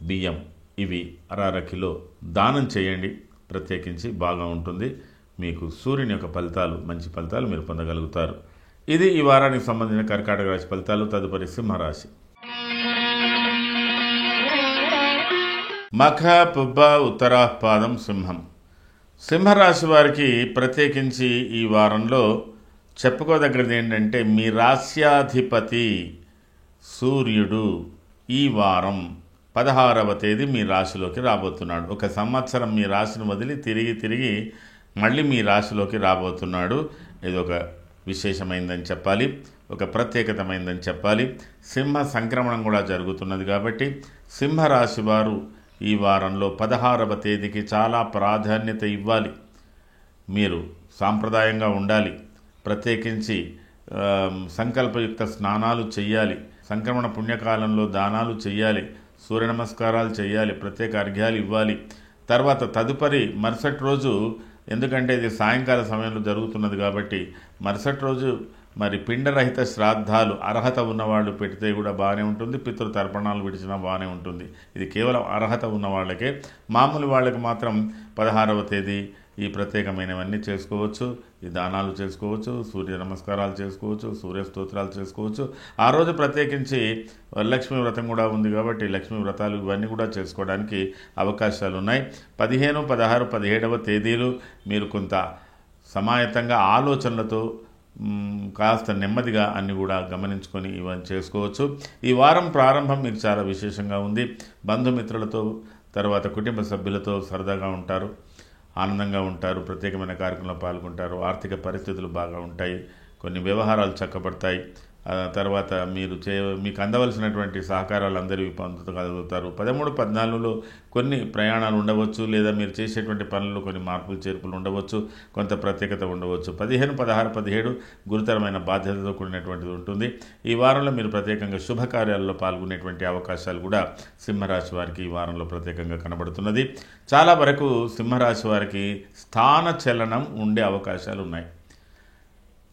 బియ్యం ఇవి 1/2 కిలో దానం చేయండి. ప్రత్యేకించి బాగా ఉంటుంది. మీకు సూర్యుని యొక్క ఫలితాలు, మంచి ఫలితాలు మీరు పొందగలుగుతారు. ఇది ఈ వారానికి సంబంధించిన కర్కాటక రాశి ఫలితాలు. తదుపరి సింహరాశి. మఖ, పుబ్బ, ఉత్తరాపాదం, సింహం. సింహరాశి వారికి ప్రత్యేకించి ఈ వారంలో చెప్పుకోదగ్గది ఏంటంటే మీ రాశ్యాధిపతి సూర్యుడు ఈ వారం 16వ తేదీ మీ రాశిలోకి రాబోతున్నాడు. ఒక సంవత్సరం మీ రాశిని వదిలి తిరిగి మళ్ళీ మీ రాశిలోకి రాబోతున్నాడు. ఇది ఒక విశేషమైందని చెప్పాలి. ఒక ప్రత్యేకతమైందని చెప్పాలి. సింహ సంక్రమణం కూడా జరుగుతున్నది కాబట్టి సింహరాశి వారు ఈ వారంలో 16వ తేదీకి చాలా ప్రాధాన్యత ఇవ్వాలి. మీరు సాంప్రదాయంగా ఉండాలి. ప్రత్యేకించి సంకల్పయుక్త స్నానాలు చేయాలి. సంక్రమణ పుణ్యకాలంలో దానాలు చేయాలి. సూర్య నమస్కారాలు చేయాలి. ప్రత్యేక అర్ఘ్యాలు ఇవ్వాలి. తర్వాత తదుపరి మరుసటి రోజు, ఎందుకంటే ఇది సాయంకాల సమయంలో జరుగుతున్నది కాబట్టి మరుసటి రోజు మరి పిండరహిత శ్రాద్ధాలు అర్హత ఉన్నవాళ్ళు పెడితే కూడా బాగానే ఉంటుంది. పితృతర్పణాలు విడిచినా బాగానే ఉంటుంది. ఇది కేవలం అర్హత ఉన్న వాళ్ళకే. మామూలు వాళ్ళకి మాత్రం 16వ తేదీ ఈ ప్రత్యేకమైనవన్నీ చేసుకోవచ్చు. ఈ దానాలు చేసుకోవచ్చు, సూర్య నమస్కారాలు చేసుకోవచ్చు, సూర్య స్తోత్రాలు చేసుకోవచ్చు. ఆ రోజు ప్రత్యేకించి లక్ష్మీ వ్రతం కూడా ఉంది కాబట్టి లక్ష్మీ వ్రతాలు ఇవన్నీ కూడా చేసుకోవడానికి అవకాశాలు ఉన్నాయి. 15, 16, 17వ తేదీలు మీరు కొంత సమాయత్తంగా ఆలోచనలతో కాస్త నెమ్మదిగా అన్ని కూడా గమనించుకొని ఇవన్నీ చేసుకోవచ్చు. ఈ వారం ప్రారంభం మీకు చాలా విశేషంగా ఉంది. బంధుమిత్రులతో తర్వాత కుటుంబ సభ్యులతో సరదాగా ఉంటారు, ఆనందంగా ఉంటారు, ప్రత్యేకమైన కార్యక్రమంలో పాల్గొంటారు. ఆర్థిక పరిస్థితులు బాగా ఉంటాయి. కొన్ని వ్యవహారాలు చక్కబడతాయి. తర్వాత మీకు అందవలసినటువంటి సహకారాలు అందరివి పొందగలుగుతారు. 13, 14లో కొన్ని ప్రయాణాలు ఉండవచ్చు, లేదా మీరు చేసేటువంటి పనుల్లో కొన్ని మార్పులు చేర్పులు ఉండవచ్చు, కొంత ప్రత్యేకత ఉండవచ్చు. 15, 16, 17 గురుతరమైన బాధ్యతతో కూడినటువంటిది ఉంటుంది. ఈ వారంలో మీరు ప్రత్యేకంగా శుభకార్యాల్లో పాల్గొనేటువంటి అవకాశాలు కూడా సింహరాశి వారికి ఈ వారంలో ప్రత్యేకంగా కనబడుతున్నది. చాలా వరకు సింహరాశి వారికి స్థాన చలనం ఉండే అవకాశాలు ఉన్నాయి.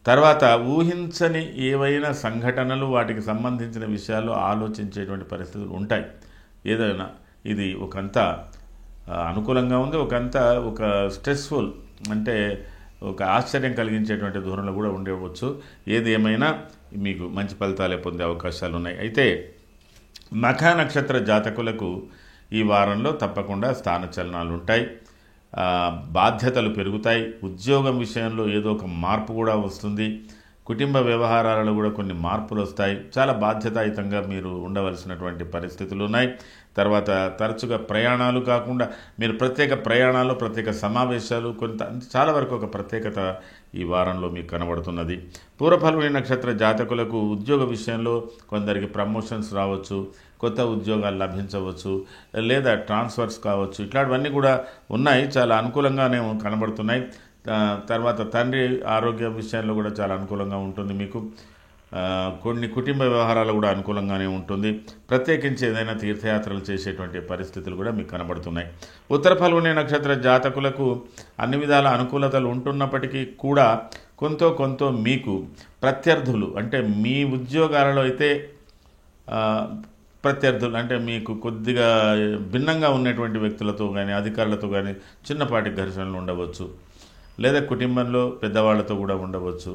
తర్వాత ఊహించని ఏవైనా సంఘటనలు, వాటికి సంబంధించిన విషయాల్లో ఆలోచించేటువంటి పరిస్థితులు ఉంటాయి. ఏదైనా ఇది ఒకంత అనుకూలంగా ఉంది, ఒక స్ట్రెస్ఫుల్, అంటే ఒక ఆశ్చర్యం కలిగించేటువంటి ధోరణిలో కూడా ఉండవచ్చు. ఏది ఏమైనా మీకు మంచి ఫలితాలే పొందే అవకాశాలు ఉన్నాయి. అయితే మఖ నక్షత్ర జాతకులకు ఈ వారంలో తప్పకుండా స్థానచలనాలు ఉంటాయి. బాధ్యతలు పెరుగుతాయి. ఉద్యోగం విషయంలో ఏదో ఒక మార్పు కూడా వస్తుంది. కుటుంబ వ్యవహారాలలో కూడా కొన్ని మార్పులు వస్తాయి. చాలా బాధ్యతాయుతంగా మీరు ఉండవలసినటువంటి పరిస్థితులు ఉన్నాయి. తర్వాత తరచుగా ప్రయాణాలు కాకుండా మీరు ప్రత్యేక ప్రయాణాలు, ప్రత్యేక సమావేశాలు, చాలా వరకు ఒక ప్రత్యేకత ఈ వారంలో మీకు కనబడుతున్నది. పూర్వఫల్గుణి నక్షత్ర జాతకులకు ఉద్యోగ విషయంలో కొందరికి ప్రమోషన్స్ రావచ్చు, కొత్త ఉద్యోగాలు లభించవచ్చు, లేదా ట్రాన్స్ఫర్స్ కావచ్చు. ఇట్లాంటివన్నీ కూడా ఉన్నాయి. చాలా అనుకూలంగానే కనబడుతున్నాయి. తర్వాత తండ్రి ఆరోగ్య విషయంలో కూడా చాలా అనుకూలంగా ఉంటుంది మీకు. కొన్ని కుటుంబ వ్యవహారాలు కూడా అనుకూలంగానే ఉంటుంది. ప్రత్యేకించి ఏదైనా తీర్థయాత్రలు చేసేటువంటి పరిస్థితులు కూడా మీకు కనబడుతున్నాయి. ఉత్తర ఫల్గుణి నక్షత్ర జాతకులకు అన్ని విధాల అనుకూలతలు ఉంటున్నప్పటికీ కూడా కొంత మీకు ప్రత్యర్థులు, అంటే మీ ఉద్యోగాలలో అయితే ప్రత్యర్థులు అంటే మీకు కొద్దిగా భిన్నంగా ఉన్నటువంటి వ్యక్తులతో కానీ అధికారులతో కానీ చిన్నపాటి ఘర్షణలు ఉండవచ్చు, లేదా కుటుంబంలో పెద్దవాళ్లతో కూడా ఉండవచ్చు.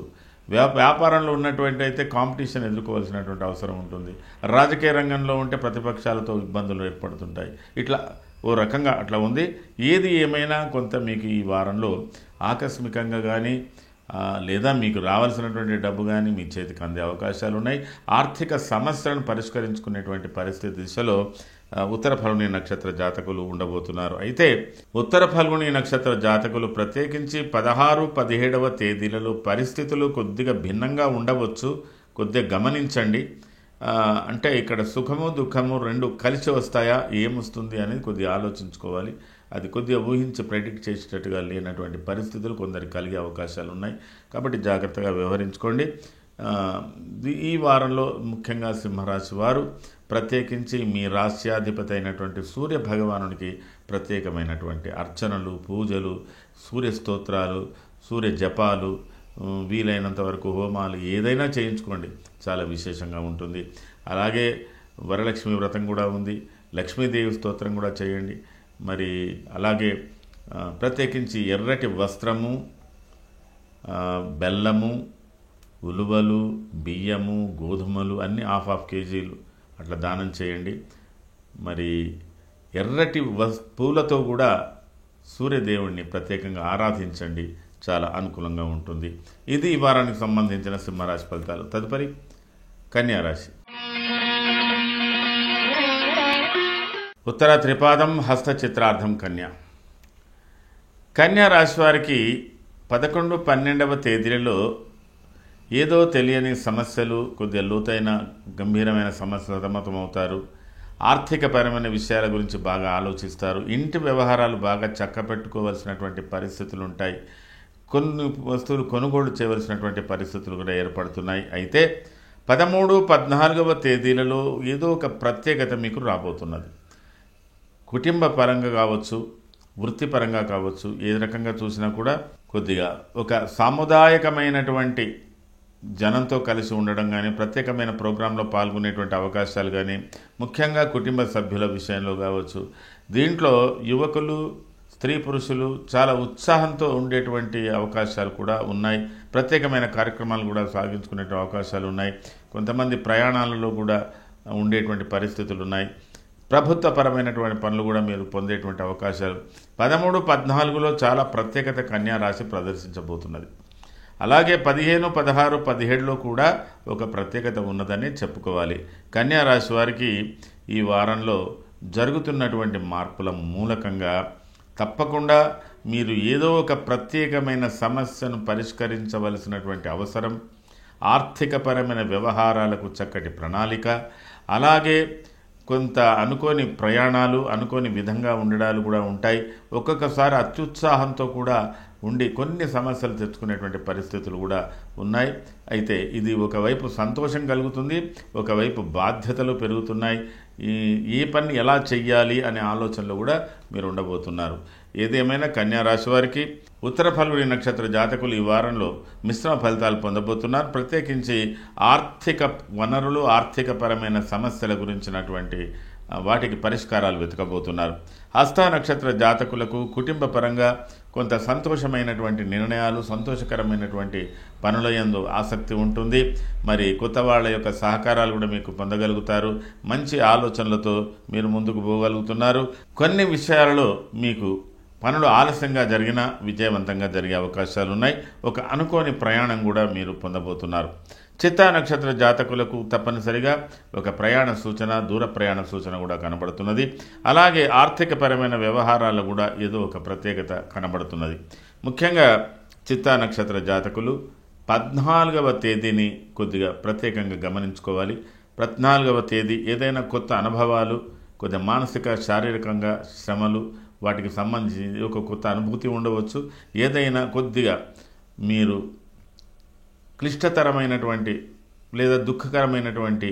వ్యాపారంలో ఉన్నటువంటి అయితే కాంపిటీషన్ ఎదుర్కోవాల్సినటువంటి అవసరం ఉంటుంది. రాజకీయ రంగంలో ఉంటే ప్రతిపక్షాలతో ఇబ్బందులు ఏర్పడుతుంటాయి. ఇట్లా ఓ రకంగా అట్లా ఉంది. ఏది ఏమైనా కొంత మీకు ఈ వారంలో ఆకస్మికంగా కానీ లేదా మీకు రావాల్సినటువంటి డబ్బు కానీ మీ చేతికి అందే అవకాశాలు ఉన్నాయి. ఆర్థిక సమస్యలను పరిష్కరించుకునేటువంటి పరిస్థితి దిశలో ఉత్తర ఫల్గుణి నక్షత్ర జాతకులు ఉండబోతున్నారు. అయితే ఉత్తర ఫల్గుణి నక్షత్ర జాతకులు ప్రత్యేకించి 16, 17వ తేదీలలో పరిస్థితులు కొద్దిగా భిన్నంగా ఉండవచ్చు. కొద్దిగా గమనించండి. అంటే ఇక్కడ సుఖము దుఃఖము రెండు కలిసి వస్తాయా, ఏమొస్తుంది అనేది కొద్దిగా ఆలోచించుకోవాలి. అది కొద్దిగా ఊహించి ప్రెడిక్ట్ చేసేటట్టుగా లేనటువంటి పరిస్థితులు కొందరికి కలిగే అవకాశాలు ఉన్నాయి. కాబట్టి జాగ్రత్తగా వ్యవహరించుకోండి. ఈ వారంలో ముఖ్యంగా సింహరాశి వారు ప్రత్యేకించి మీ రాశ్యాధిపతి అయినటువంటి సూర్య భగవానునికి ప్రత్యేకమైనటువంటి అర్చనలు, పూజలు, సూర్య స్తోత్రాలు, సూర్య జపాలు, వీలైనంత వరకు హోమాలు ఏదైనా చేయించుకోండి, చాలా విశేషంగా ఉంటుంది. అలాగే వరలక్ష్మి వ్రతం కూడా ఉంది. లక్ష్మీదేవి స్తోత్రం కూడా చేయండి. మరి అలాగే ప్రత్యేకించి ఎర్రటి వస్త్రము, బెల్లము, ఉలువలు, బియ్యము, గోధుమలు అన్నీ హాఫ్ కేజీలు అట్లా దానం చేయండి. మరి ఎర్రటి పూలతో కూడా సూర్యదేవుడిని ప్రత్యేకంగా ఆరాధించండి, చాలా అనుకూలంగా ఉంటుంది. ఇది ఈ వారానికి సంబంధించిన సింహరాశి ఫలితాలు. తదుపరి కన్యారాశి. ఉత్తర త్రిపాదం, హస్త చిత్రార్థం కన్యా రాశి వారికి 11, 12వ తేదీలలో ఏదో తెలియని సమస్యలు, కొద్దిగా లోతైన గంభీరమైన సమస్యలు సతమతమవుతారు. ఆర్థికపరమైన విషయాల గురించి బాగా ఆలోచిస్తారు. ఇంటి వ్యవహారాలు బాగా చక్కబెట్టుకోవాల్సినటువంటి పరిస్థితులు ఉంటాయి. కొన్ని వస్తువులు కొనుగోలు చేయవలసినటువంటి పరిస్థితులు కూడా ఏర్పడుతున్నాయి. అయితే 13, 14వ తేదీలలో ఏదో ఒక ప్రత్యేకత మీకు రాబోతున్నది. కుటుంబ పరంగా కావచ్చు, వృత్తిపరంగా కావచ్చు, ఏ రకంగా చూసినా కూడా కొద్దిగా ఒక సాముదాయకమైనటువంటి జనంతో కలిసి ఉండడం కానీ, ప్రత్యేకమైన ప్రోగ్రాంలో పాల్గొనేటువంటి అవకాశాలు కానీ, ముఖ్యంగా కుటుంబ సభ్యుల విషయంలో కావచ్చు, దీంట్లో యువకులు, స్త్రీ పురుషులు చాలా ఉత్సాహంతో ఉండేటువంటి అవకాశాలు కూడా ఉన్నాయి. ప్రత్యేకమైన కార్యక్రమాలు కూడా సాగించుకునే అవకాశాలు ఉన్నాయి. కొంతమంది ప్రయాణాలలో కూడా ఉండేటువంటి పరిస్థితులు ఉన్నాయి. ప్రభుత్వపరమైనటువంటి పనులు కూడా మీరు పొందేటువంటి అవకాశాలు 13, 14లో చాలా ప్రత్యేకత కన్యా రాశి ప్రదర్శించబోతున్నది. అలాగే 15, 16, 17లో కూడా ఒక ప్రత్యేకత ఉన్నదని చెప్పుకోవాలి. కన్యా రాశి వారికి ఈ వారంలో జరుగుతున్నటువంటి మార్పుల మూలకంగా తప్పకుండా మీరు ఏదో ఒక ప్రత్యేకమైన సమస్యను పరిష్కరించవలసినటువంటి అవసరం, ఆర్థికపరమైన వ్యవహారాలకు చక్కటి ప్రణాళిక, అలాగే కొంత అనుకోని ప్రయాణాలు, అనుకోని విధంగా ఉండడాలు కూడా ఉంటాయి. ఒక్కొక్కసారి అత్యుత్సాహంతో కూడా ఉండి కొన్ని సమస్యలు తెచ్చుకునేటువంటి పరిస్థితులు కూడా ఉన్నాయి. అయితే ఇది ఒకవైపు సంతోషం కలుగుతుంది, ఒకవైపు బాధ్యతలు పెరుగుతున్నాయి. ఈ పని ఎలా చెయ్యాలి అనే ఆలోచనలో కూడా మీరు ఉండబోతున్నారు. ఏదేమైనా కన్యా రాశి వారికి ఉత్తర ఫల్గుని నక్షత్ర జాతకులు ఈ వారంలో మిశ్రమ ఫలితాలు పొందబోతున్నారు. ప్రత్యేకించి ఆర్థిక వనరులు, ఆర్థికపరమైన సమస్యల గురించినటువంటి వాటికి పరిష్కారాలు వెతకబోతున్నారు. హస్త నక్షత్ర జాతకులకు కుటుంబ పరంగా కొంత సంతోషమైనటువంటి నిర్ణయాలు, సంతోషకరమైనటువంటి పనుల యందు ఆసక్తి ఉంటుంది. మరి కొత్త వాళ్ళ యొక్క సహకారాలు కూడా మీకు పొందగలుగుతారు. మంచి ఆలోచనలతో మీరు ముందుకు పోగలుగుతున్నారు. కొన్ని విషయాలలో మీకు పనులు ఆలస్యంగా జరిగినా విజయవంతంగా జరిగే అవకాశాలు ఉన్నాయి. ఒక అనుకోని ప్రయాణం కూడా మీరు పొందబోతున్నారు. చిత్తా నక్షత్ర జాతకులకు తప్పనిసరిగా ఒక ప్రయాణ సూచన, దూర ప్రయాణ సూచన కూడా కనబడుతున్నది. అలాగే ఆర్థికపరమైన వ్యవహారాల్లో కూడా ఏదో ఒక ప్రత్యేకత కనబడుతున్నది. ముఖ్యంగా చిత్తా నక్షత్ర జాతకులు 14వ తేదీని కొద్దిగా ప్రత్యేకంగా గమనించుకోవాలి. 14వ తేదీ ఏదైనా కొత్త అనుభవాలు, కొద్దిగా మానసిక, శారీరకంగా శ్రమలు, వాటికి సంబంధించి ఒక కొత్త అనుభూతి ఉండవచ్చు. ఏదైనా కొద్దిగా మీరు క్లిష్టతరమైనటువంటి లేదా దుఃఖకరమైనటువంటి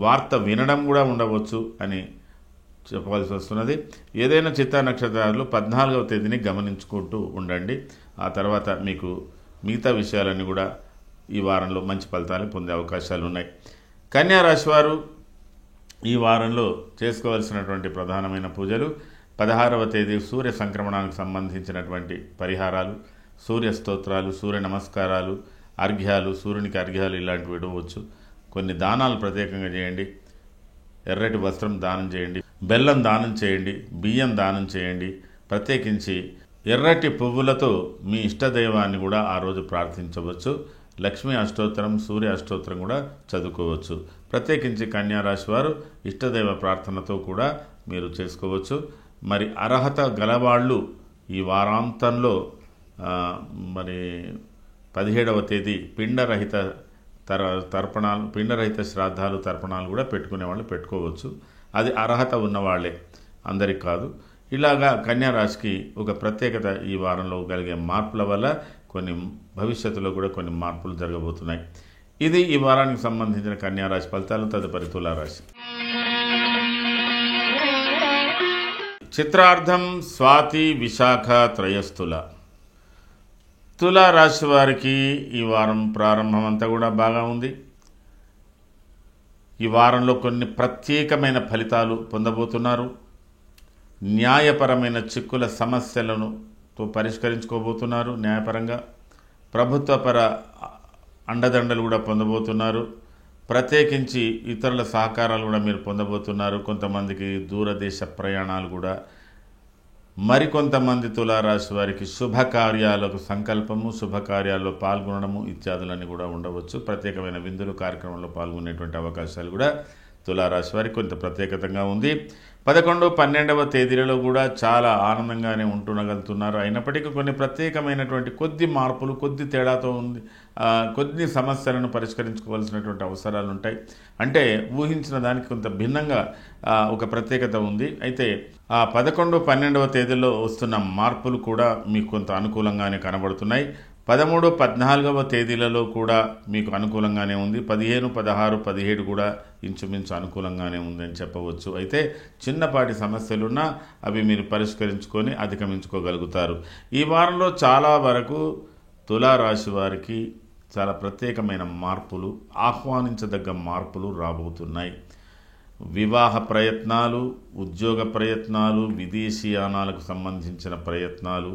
వార్త వినడం కూడా ఉండవచ్చు అని చెప్పవలసి వస్తున్నది. ఏదైనా చిత్తా నక్షత్రాలు 14వ తేదీని గమనించుకుంటూ ఉండండి. ఆ తర్వాత మీకు మిగతా విషయాలన్నీ కూడా ఈ వారంలో మంచి ఫలితాలు పొందే అవకాశాలు ఉన్నాయి. కన్యా రాశి వారు ఈ వారంలో చేసుకోవాల్సినటువంటి ప్రధానమైన పూజలు 16వ తేదీ సూర్య సంక్రమణానికి సంబంధించినటువంటి పరిహారాలు, సూర్య స్తోత్రాలు, సూర్య నమస్కారాలు, అర్ఘ్యాలు, సూర్యునికి అర్ఘ్యాలు ఇలాంటివి ఇవ్వవచ్చు. కొన్ని దానాలు ప్రత్యేకంగా చేయండి. ఎర్రటి వస్త్రం దానం చేయండి, బెల్లం దానం చేయండి, బియ్యం దానం చేయండి. ప్రత్యేకించి ఎర్రటి పువ్వులతో మీ ఇష్టదైవాన్ని కూడా ఆ రోజు ప్రార్థించవచ్చు. లక్ష్మీ అష్టోత్తరం, సూర్య అష్టోత్తరం కూడా చదువుకోవచ్చు. ప్రత్యేకించి కన్యా రాశి వారు ఇష్టదైవ ప్రార్థనతో కూడా మీరు చేసుకోవచ్చు. మరి అర్హత గలవాళ్ళు ఈ వారాంతంలో మరి 17వ తేదీ పిండరహిత తర్పణాలు, పిండరహిత శ్రాద్ధాలు, తర్పణాలు కూడా పెట్టుకునే వాళ్ళు పెట్టుకోవచ్చు. అది అర్హత ఉన్నవాళ్లే, అందరికి కాదు. ఇలాగా కన్యా రాశికి ఒక ప్రత్యేకత ఈ వారంలో కలిగే మార్పుల వల్ల కొన్ని భవిష్యత్తులో కూడా కొన్ని మార్పులు జరగబోతున్నాయి. ఇది ఈ వారానికి సంబంధించిన కన్యా రాశి ఫలితాలు. తదుపరి తులారాశి. చిత్రార్థం, స్వాతి, విశాఖ, త్రయస్థుల. తులారాశి వారికి ఈ వారం ప్రారంభం అంతా కూడా బాగా ఉంది. ఈ వారంలో కొన్ని ప్రత్యేకమైన ఫలితాలు పొందబోతున్నారు. న్యాయపరమైన చిక్కుల సమస్యలను పరిష్కరించుకోబోతున్నారు. న్యాయపరంగా ప్రభుత్వపర అండదండలు కూడా పొందబోతున్నారు. ప్రత్యేకించి ఇతరుల సహకారాలు కూడా మీరు పొందబోతున్నారు. కొంతమందికి దూరదేశ ప్రయాణాలు కూడా, మరికొంతమంది తులారాశి వారికి శుభకార్యాలకు సంకల్పము, శుభకార్యాల్లో పాల్గొనడము ఇత్యాదులన్నీ కూడా ఉండవచ్చు. ప్రత్యేకమైన విందులు, కార్యక్రమంలో పాల్గొనేటువంటి అవకాశాలు కూడా తులారాశి వారికి కొంత ప్రత్యేకతంగా ఉంది. 11, 12వ తేదీలలో కూడా చాలా ఆనందంగానే ఉంటుండగలుగుతున్నారు. అయినప్పటికీ కొన్ని ప్రత్యేకమైనటువంటి కొద్ది మార్పులు, కొద్ది తేడాతో ఉంది, కొద్ది సమస్యలను పరిష్కరించుకోవాల్సినటువంటి అవసరాలు ఉంటాయి. అంటే ఊహించిన దానికి కొంత భిన్నంగా ఒక ప్రత్యేకత ఉంది. అయితే ఆ 11, 12వ తేదీల్లో వస్తున్న మార్పులు కూడా మీకు కొంత అనుకూలంగానే కనబడుతున్నాయి. 13, 14వ తేదీలలో కూడా మీకు అనుకూలంగానే ఉంది. 15, 16, 17 కూడా ఇంచుమించు అనుకూలంగానే ఉందని చెప్పవచ్చు. అయితే చిన్నపాటి సమస్యలున్నా అవి మీరు పరిష్కరించుకొని అధిగమించుకోగలుగుతారు. ఈ వారంలో చాలా వరకు తులారాశి వారికి చాలా ప్రత్యేకమైన మార్పులు, ఆహ్వానించదగ్గ మార్పులు రాబోతున్నాయి. వివాహ ప్రయత్నాలు, ఉద్యోగ ప్రయత్నాలు, విదేశీయానాలకు సంబంధించిన ప్రయత్నాలు,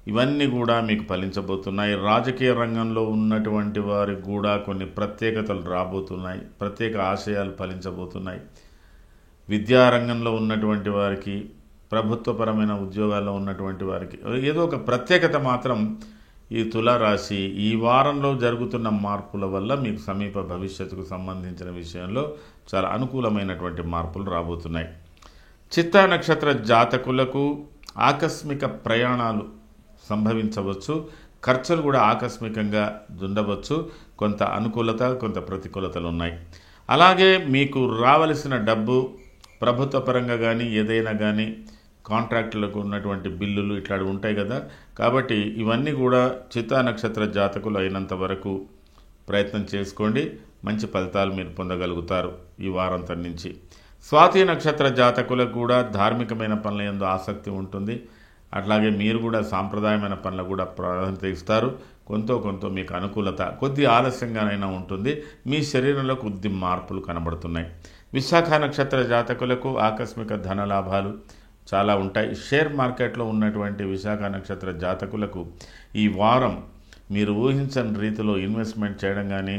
ఇవన్నీ కూడా మీకు ఫలించబోతున్నాయి. రాజకీయ రంగంలో ఉన్నటువంటి వారికి కూడా కొన్ని ప్రత్యేకతలు రాబోతున్నాయి, ప్రత్యేక ఆశయాలు ఫలించబోతున్నాయి. విద్యారంగంలో ఉన్నటువంటి వారికి, ప్రభుత్వపరమైన ఉద్యోగాల్లో ఉన్నటువంటి వారికి ఏదో ఒక ప్రత్యేకత మాత్రం ఈ తులారాశి ఈ వారంలో జరుగుతున్న మార్పుల వల్ల మీకు సమీప భవిష్యత్తుకు సంబంధించిన విషయంలో చాలా అనుకూలమైనటువంటి మార్పులు రాబోతున్నాయి. చిత్తా నక్షత్ర జాతకులకు ఆకస్మిక ప్రయాణాలు సంభవించవచ్చు. ఖర్చులు కూడా ఆకస్మికంగా ఉండవచ్చు. కొంత అనుకూలత, కొంత ప్రతికూలతలు ఉన్నాయి. అలాగే మీకు రావలసిన డబ్బు ప్రభుత్వ పరంగా కానీ ఏదైనా కానీ కాంట్రాక్టులకు ఉన్నటువంటి బిల్లులు ఇట్లాంటివి ఉంటాయి కదా. కాబట్టి ఇవన్నీ కూడా చిత్తా నక్షత్ర జాతకులు అయినంత వరకు ప్రయత్నం చేసుకోండి. మంచి ఫలితాలు మీరు పొందగలుగుతారు ఈ వారంతం నుంచి. స్వాతి నక్షత్ర జాతకులకు కూడా ధార్మికమైన పనుల యందు ఆసక్తి ఉంటుంది. అట్లాగే మీరు కూడా సాంప్రదాయమైన పనులకు కూడా ప్రాధాన్యత ఇస్తారు. కొంత మీకు అనుకూలత కొద్ది ఆలస్యంగానైనా ఉంటుంది. మీ శరీరంలో కొద్ది మార్పులు కనబడుతున్నాయి. విశాఖ నక్షత్ర జాతకులకు ఆకస్మిక ధన లాభాలు చాలా ఉంటాయి. షేర్ మార్కెట్లో ఉన్నటువంటి విశాఖ నక్షత్ర జాతకులకు ఈ వారం మీరు ఊహించని రీతిలో ఇన్వెస్ట్మెంట్ చేయడం కానీ,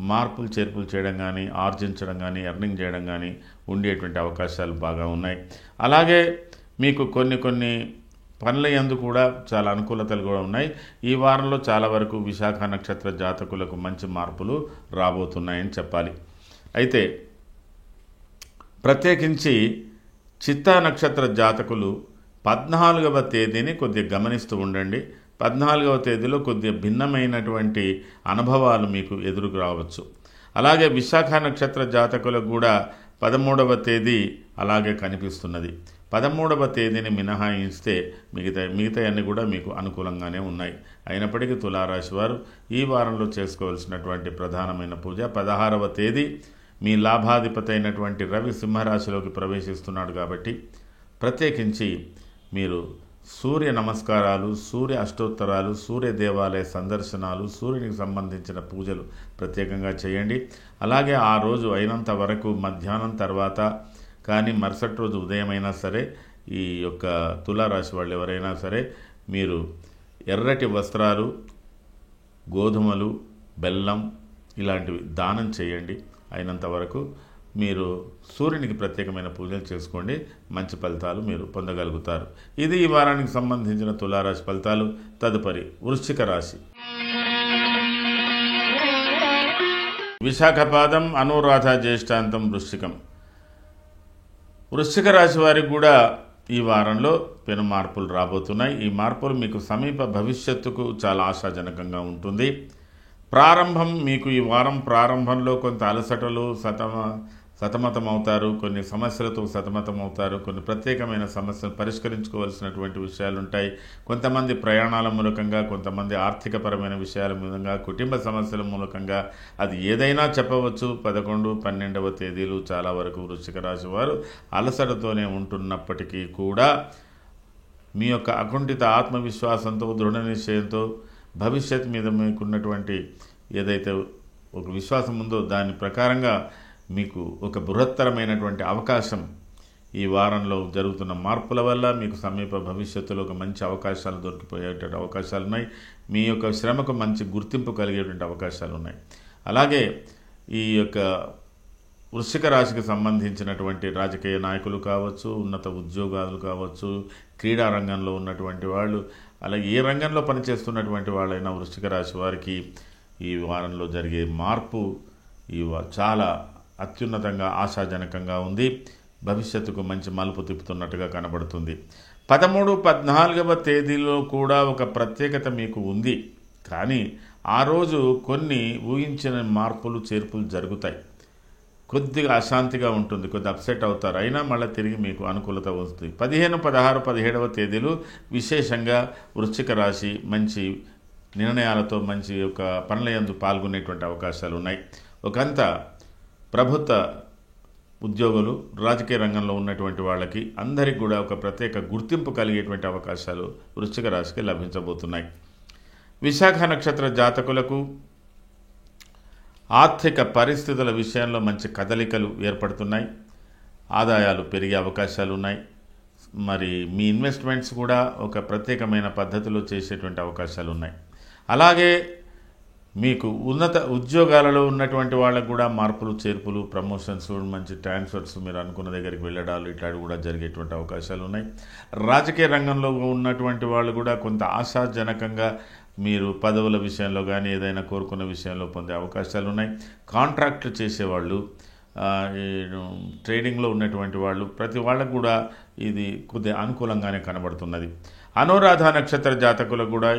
మార్పులు చేర్పులు చేయడం కానీ, ఆర్జించడం కానీ, ఎర్నింగ్ చేయడం కానీ ఉండేటువంటి అవకాశాలు బాగా ఉన్నాయి. అలాగే మీకు కొన్ని పనుల యందు కూడా చాలా అనుకూలతలు కూడా ఉన్నాయి. ఈ వారంలో చాలా వరకు విశాఖ నక్షత్ర జాతకులకు మంచి మార్పులు రాబోతున్నాయని చెప్పాలి. అయితే ప్రత్యేకించి చిత్తా నక్షత్ర జాతకులు 14వ తేదీని కొద్దిగా గమనిస్తూ ఉండండి. 14వ తేదీలో కొద్దిగా భిన్నమైనటువంటి అనుభవాలు మీకు ఎదురుకు రావచ్చు. అలాగే విశాఖ నక్షత్ర జాతకులకు కూడా 13వ తేదీ అలాగే కనిపిస్తున్నది. 13వ తేదీని మినహాయిస్తే మిగతా అన్నీ కూడా మీకు అనుకూలంగానే ఉన్నాయి. అయినప్పటికీ తులారాశి వారు ఈ వారంలో చేసుకోవాల్సినటువంటి ప్రధానమైన పూజ 16వ తేదీ మీ లాభాధిపతి అయినటువంటి రవి సింహరాశిలోకి ప్రవేశిస్తున్నాడు. కాబట్టి ప్రత్యేకించి మీరు సూర్య నమస్కారాలు, సూర్య అష్టోత్తరాలు, సూర్య దేవాలయ సందర్శనాలు, సూర్యునికి సంబంధించిన పూజలు ప్రత్యేకంగా చేయండి. అలాగే ఆ రోజు అయినంత వరకు మధ్యాహ్నం తర్వాత కానీ మరుసటి రోజు ఉదయమైనా సరే ఈ యొక్క తులారాశి వాళ్ళు ఎవరైనా సరే మీరు ఎర్రటి వస్త్రాలు, గోధుమలు, బెల్లం ఇలాంటివి దానం చేయండి. అయినంత వరకు మీరు సూర్యునికి ప్రత్యేకమైన పూజలు చేసుకోండి. మంచి ఫలితాలు మీరు పొందగలుగుతారు. ఇది ఈ వారానికి సంబంధించిన తులారాశి ఫలితాలు. తదుపరి వృశ్చిక రాశి. విశాఖపాదం, అనురాధ, జ్యేష్ఠాంతం, వృశ్చికం. వృశ్చిక రాశి వారికి కూడా ఈ వారంలో పెను మార్పులు రాబోతున్నాయి. ఈ మార్పులు మీకు సమీప భవిష్యత్తుకు చాలా ఆశాజనకంగా ఉంటుంది. ప్రారంభం మీకు ఈ వారం ప్రారంభంలో కొంత అలసటలు, సతమతమవుతారు. కొన్ని సమస్యలతో సతమతమవుతారు. కొన్ని ప్రత్యేకమైన సమస్యలు పరిష్కరించుకోవాల్సినటువంటి విషయాలు ఉంటాయి. కొంతమంది ప్రయాణాల మూలకంగా, కొంతమంది ఆర్థికపరమైన విషయాల మూలంగా, కుటుంబ సమస్యల మూలకంగా, అది ఏదైనా చెప్పవచ్చు. 11, 12వ తేదీలు చాలా వరకు వృశ్చిక రాశి వారు అలసటతోనే ఉంటున్నప్పటికీ కూడా మీ యొక్క అకుంఠిత ఆత్మవిశ్వాసంతో, దృఢ నిశ్చయంతో భవిష్యత్ మీద మీకున్నటువంటి ఏదైతే ఒక విశ్వాసం ఉందో దాని ప్రకారంగా మీకు ఒక బృహత్తరమైనటువంటి అవకాశం ఈ వారంలో జరుగుతున్న మార్పుల వల్ల మీకు సమీప భవిష్యత్తులో ఒక మంచి అవకాశాలు దొరికిపోయేటువంటి అవకాశాలు ఉన్నాయి. మీ యొక్క శ్రమకు మంచి గుర్తింపు కలిగేటువంటి అవకాశాలు ఉన్నాయి. అలాగే ఈ యొక్క వృశ్చిక రాశికి సంబంధించినటువంటి రాజకీయ నాయకులు కావచ్చు, ఉన్నత ఉద్యోగాలు కావచ్చు, క్రీడా రంగంలో ఉన్నటువంటి వాళ్ళు, అలాగే ఏ రంగంలో పనిచేస్తున్నటువంటి వాళ్ళైనా వృశ్చిక రాశి వారికి ఈ వారంలో జరిగే మార్పు చాలా అత్యున్నతంగా ఆశాజనకంగా ఉంది. భవిష్యత్తుకు మంచి మలుపు తిప్పుతున్నట్టుగా కనబడుతుంది. 13, 14వ తేదీలో కూడా ఒక ప్రత్యేకత మీకు ఉంది. కానీ ఆ రోజు కొన్ని ఊహించిన మార్పులు చేర్పులు జరుగుతాయి. కొద్దిగా అశాంతిగా ఉంటుంది, కొద్దిగా అప్సెట్ అవుతారు, అయినా మళ్ళీ తిరిగి మీకు అనుకూలత వస్తుంది. 15, 16, 17వ తేదీలు విశేషంగా వృశ్చిక రాశి మంచి నిర్ణయాలతో మంచి ఒక పనుల యందు పాల్గొనేటువంటి అవకాశాలు ఉన్నాయి. ఒకంత ప్రభుత్వ ఉద్యోగులు, రాజకీయ రంగంలో ఉన్నటువంటి వాళ్ళకి అందరికీ కూడా ఒక ప్రత్యేక గుర్తింపు కలిగేటువంటి అవకాశాలు వృశ్చిక రాశికి లభించబోతున్నాయి. విశాఖ నక్షత్ర జాతకులకు ఆర్థిక పరిస్థితుల విషయంలో మంచి కదలికలు ఏర్పడుతున్నాయి. ఆదాయాలు పెరిగే అవకాశాలు ఉన్నాయి. మరి మీ ఇన్వెస్ట్మెంట్స్ కూడా ఒక ప్రత్యేకమైన పద్ధతిలో చేసేటువంటి అవకాశాలు ఉన్నాయి. అలాగే మీకు ఉన్నత ఉద్యోగాలలో ఉన్నటువంటి వాళ్ళకు కూడా మార్పులు చేర్పులు, ప్రమోషన్స్, మంచి ట్రాన్స్ఫర్స్, మీరు అనుకున్న దగ్గరికి వెళ్ళడాలు ఇట్లాంటివి కూడా జరిగేటువంటి అవకాశాలు ఉన్నాయి. రాజకీయ రంగంలో ఉన్నటువంటి వాళ్ళు కూడా కొంత ఆశాజనకంగా మీరు పదవుల విషయంలో కానీ ఏదైనా కోరుకున్న విషయంలో పొందే అవకాశాలు ఉన్నాయి. కాంట్రాక్ట్లు చేసేవాళ్ళు, ట్రేడింగ్లో ఉన్నటువంటి వాళ్ళు, ప్రతి వాళ్ళకు కూడా ఇది కొద్దిగా అనుకూలంగానే కనబడుతున్నది. అనురాధ నక్షత్ర జాతకులకు కూడా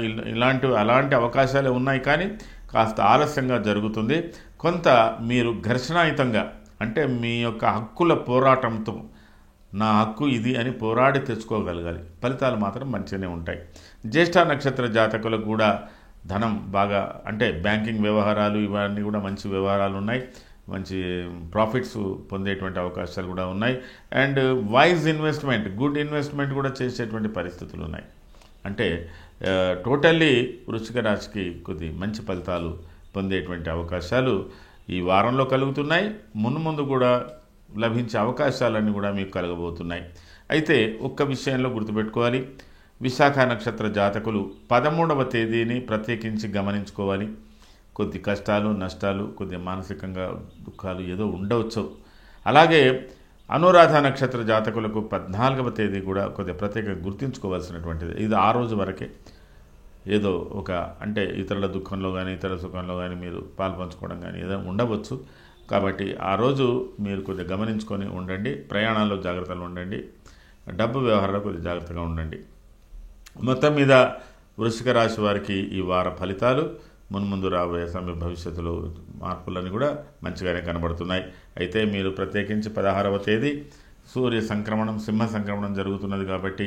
అలాంటి అవకాశాలే ఉన్నాయి, కానీ కాస్త ఆలస్యంగా జరుగుతుంది. కొంత మీరు ఘర్షణాయుతంగా, అంటే మీ యొక్క హక్కుల పోరాటంతో నా హక్కు ఇది అని పోరాడి తెచ్చుకోగలగాలి. ఫలితాలు మాత్రం మంచిగానే ఉంటాయి. జ్యేష్ఠ నక్షత్ర జాతకులకు కూడా ధనం బాగా, అంటే బ్యాంకింగ్ వ్యవహారాలు ఇవన్నీ కూడా మంచి వ్యవహారాలు ఉన్నాయి. మంచి ప్రాఫిట్స్ పొందేటువంటి అవకాశాలు కూడా ఉన్నాయి. And wise investment, good investment కూడా చేసేటువంటి పరిస్థితులు ఉన్నాయి. అంటే టోటల్లీ వృశ్చిక రాశికి కొద్ది మంచి ఫలితాలు పొందేటువంటి అవకాశాలు ఈ వారంలో కలుగుతున్నాయి. ముందు కూడా లభించే అవకాశాలన్నీ కూడా మీకు కలగబోతున్నాయి. అయితే ఒక్క విషయంలో గుర్తుపెట్టుకోవాలి, విశాఖ నక్షత్ర జాతకులు 13వ తేదీని ప్రత్యేకించి గమనించుకోవాలి. కొద్ది కష్టాలు, నష్టాలు, కొద్ది మానసికంగా దుఃఖాలు ఏదో ఉండవచ్చు. అలాగే అనురాధ నక్షత్ర జాతకులకు 14వ తేదీ కూడా కొద్దిగా ప్రత్యేకంగా గుర్తుంచుకోవాల్సినటువంటిది. ఇది ఆ రోజు వరకే. ఏదో ఒక, అంటే ఇతరుల దుఃఖంలో కానీ ఇతరుల సుఖంలో కానీ మీరు పాల్పంచుకోవడం కానీ ఏదో ఉండవచ్చు. కాబట్టి ఆ రోజు మీరు కొద్దిగా గమనించుకొని ఉండండి. ప్రయాణాల్లో జాగ్రత్తలు ఉండండి. డబ్బు వ్యవహారాల్లో కొద్దిగా జాగ్రత్తగా ఉండండి. మొత్తం మీద వృశ్చిక రాశి వారికి ఈ వార ఫలితాలు ముందు రాబోయే సమయ భవిష్యత్తులో మార్పులన్నీ కూడా మంచిగానే కనబడుతున్నాయి. అయితే మీరు ప్రత్యేకించి 16వ తేదీ సూర్య సంక్రమణం, సింహ సంక్రమణం జరుగుతున్నది కాబట్టి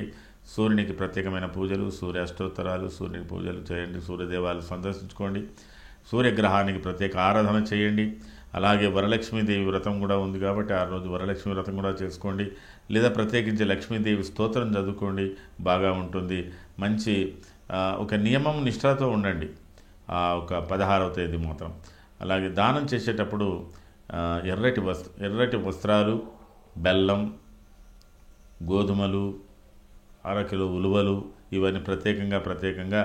సూర్యునికి ప్రత్యేకమైన పూజలు, సూర్య అష్టోత్తరాలు, సూర్యుని పూజలు చేయండి. సూర్యదేవాలు సందర్శించుకోండి. సూర్యగ్రహానికి ప్రత్యేక ఆరాధన చేయండి. అలాగే వరలక్ష్మీదేవి వ్రతం కూడా ఉంది కాబట్టి ఆ రోజు వరలక్ష్మి వ్రతం కూడా చేసుకోండి. లేదా ప్రత్యేకించి లక్ష్మీదేవి స్తోత్రం చదువుకోండి, బాగా ఉంటుంది. మంచి ఒక నియమం నిష్ఠతో ఉండండి ఒక 16వ తేదీ మాత్రం. అలాగే దానం చేసేటప్పుడు ఎర్రటి వస్త్రాలు, బెల్లం, గోధుమలు, అరకిలో ఉలువలు ఇవన్నీ ప్రత్యేకంగా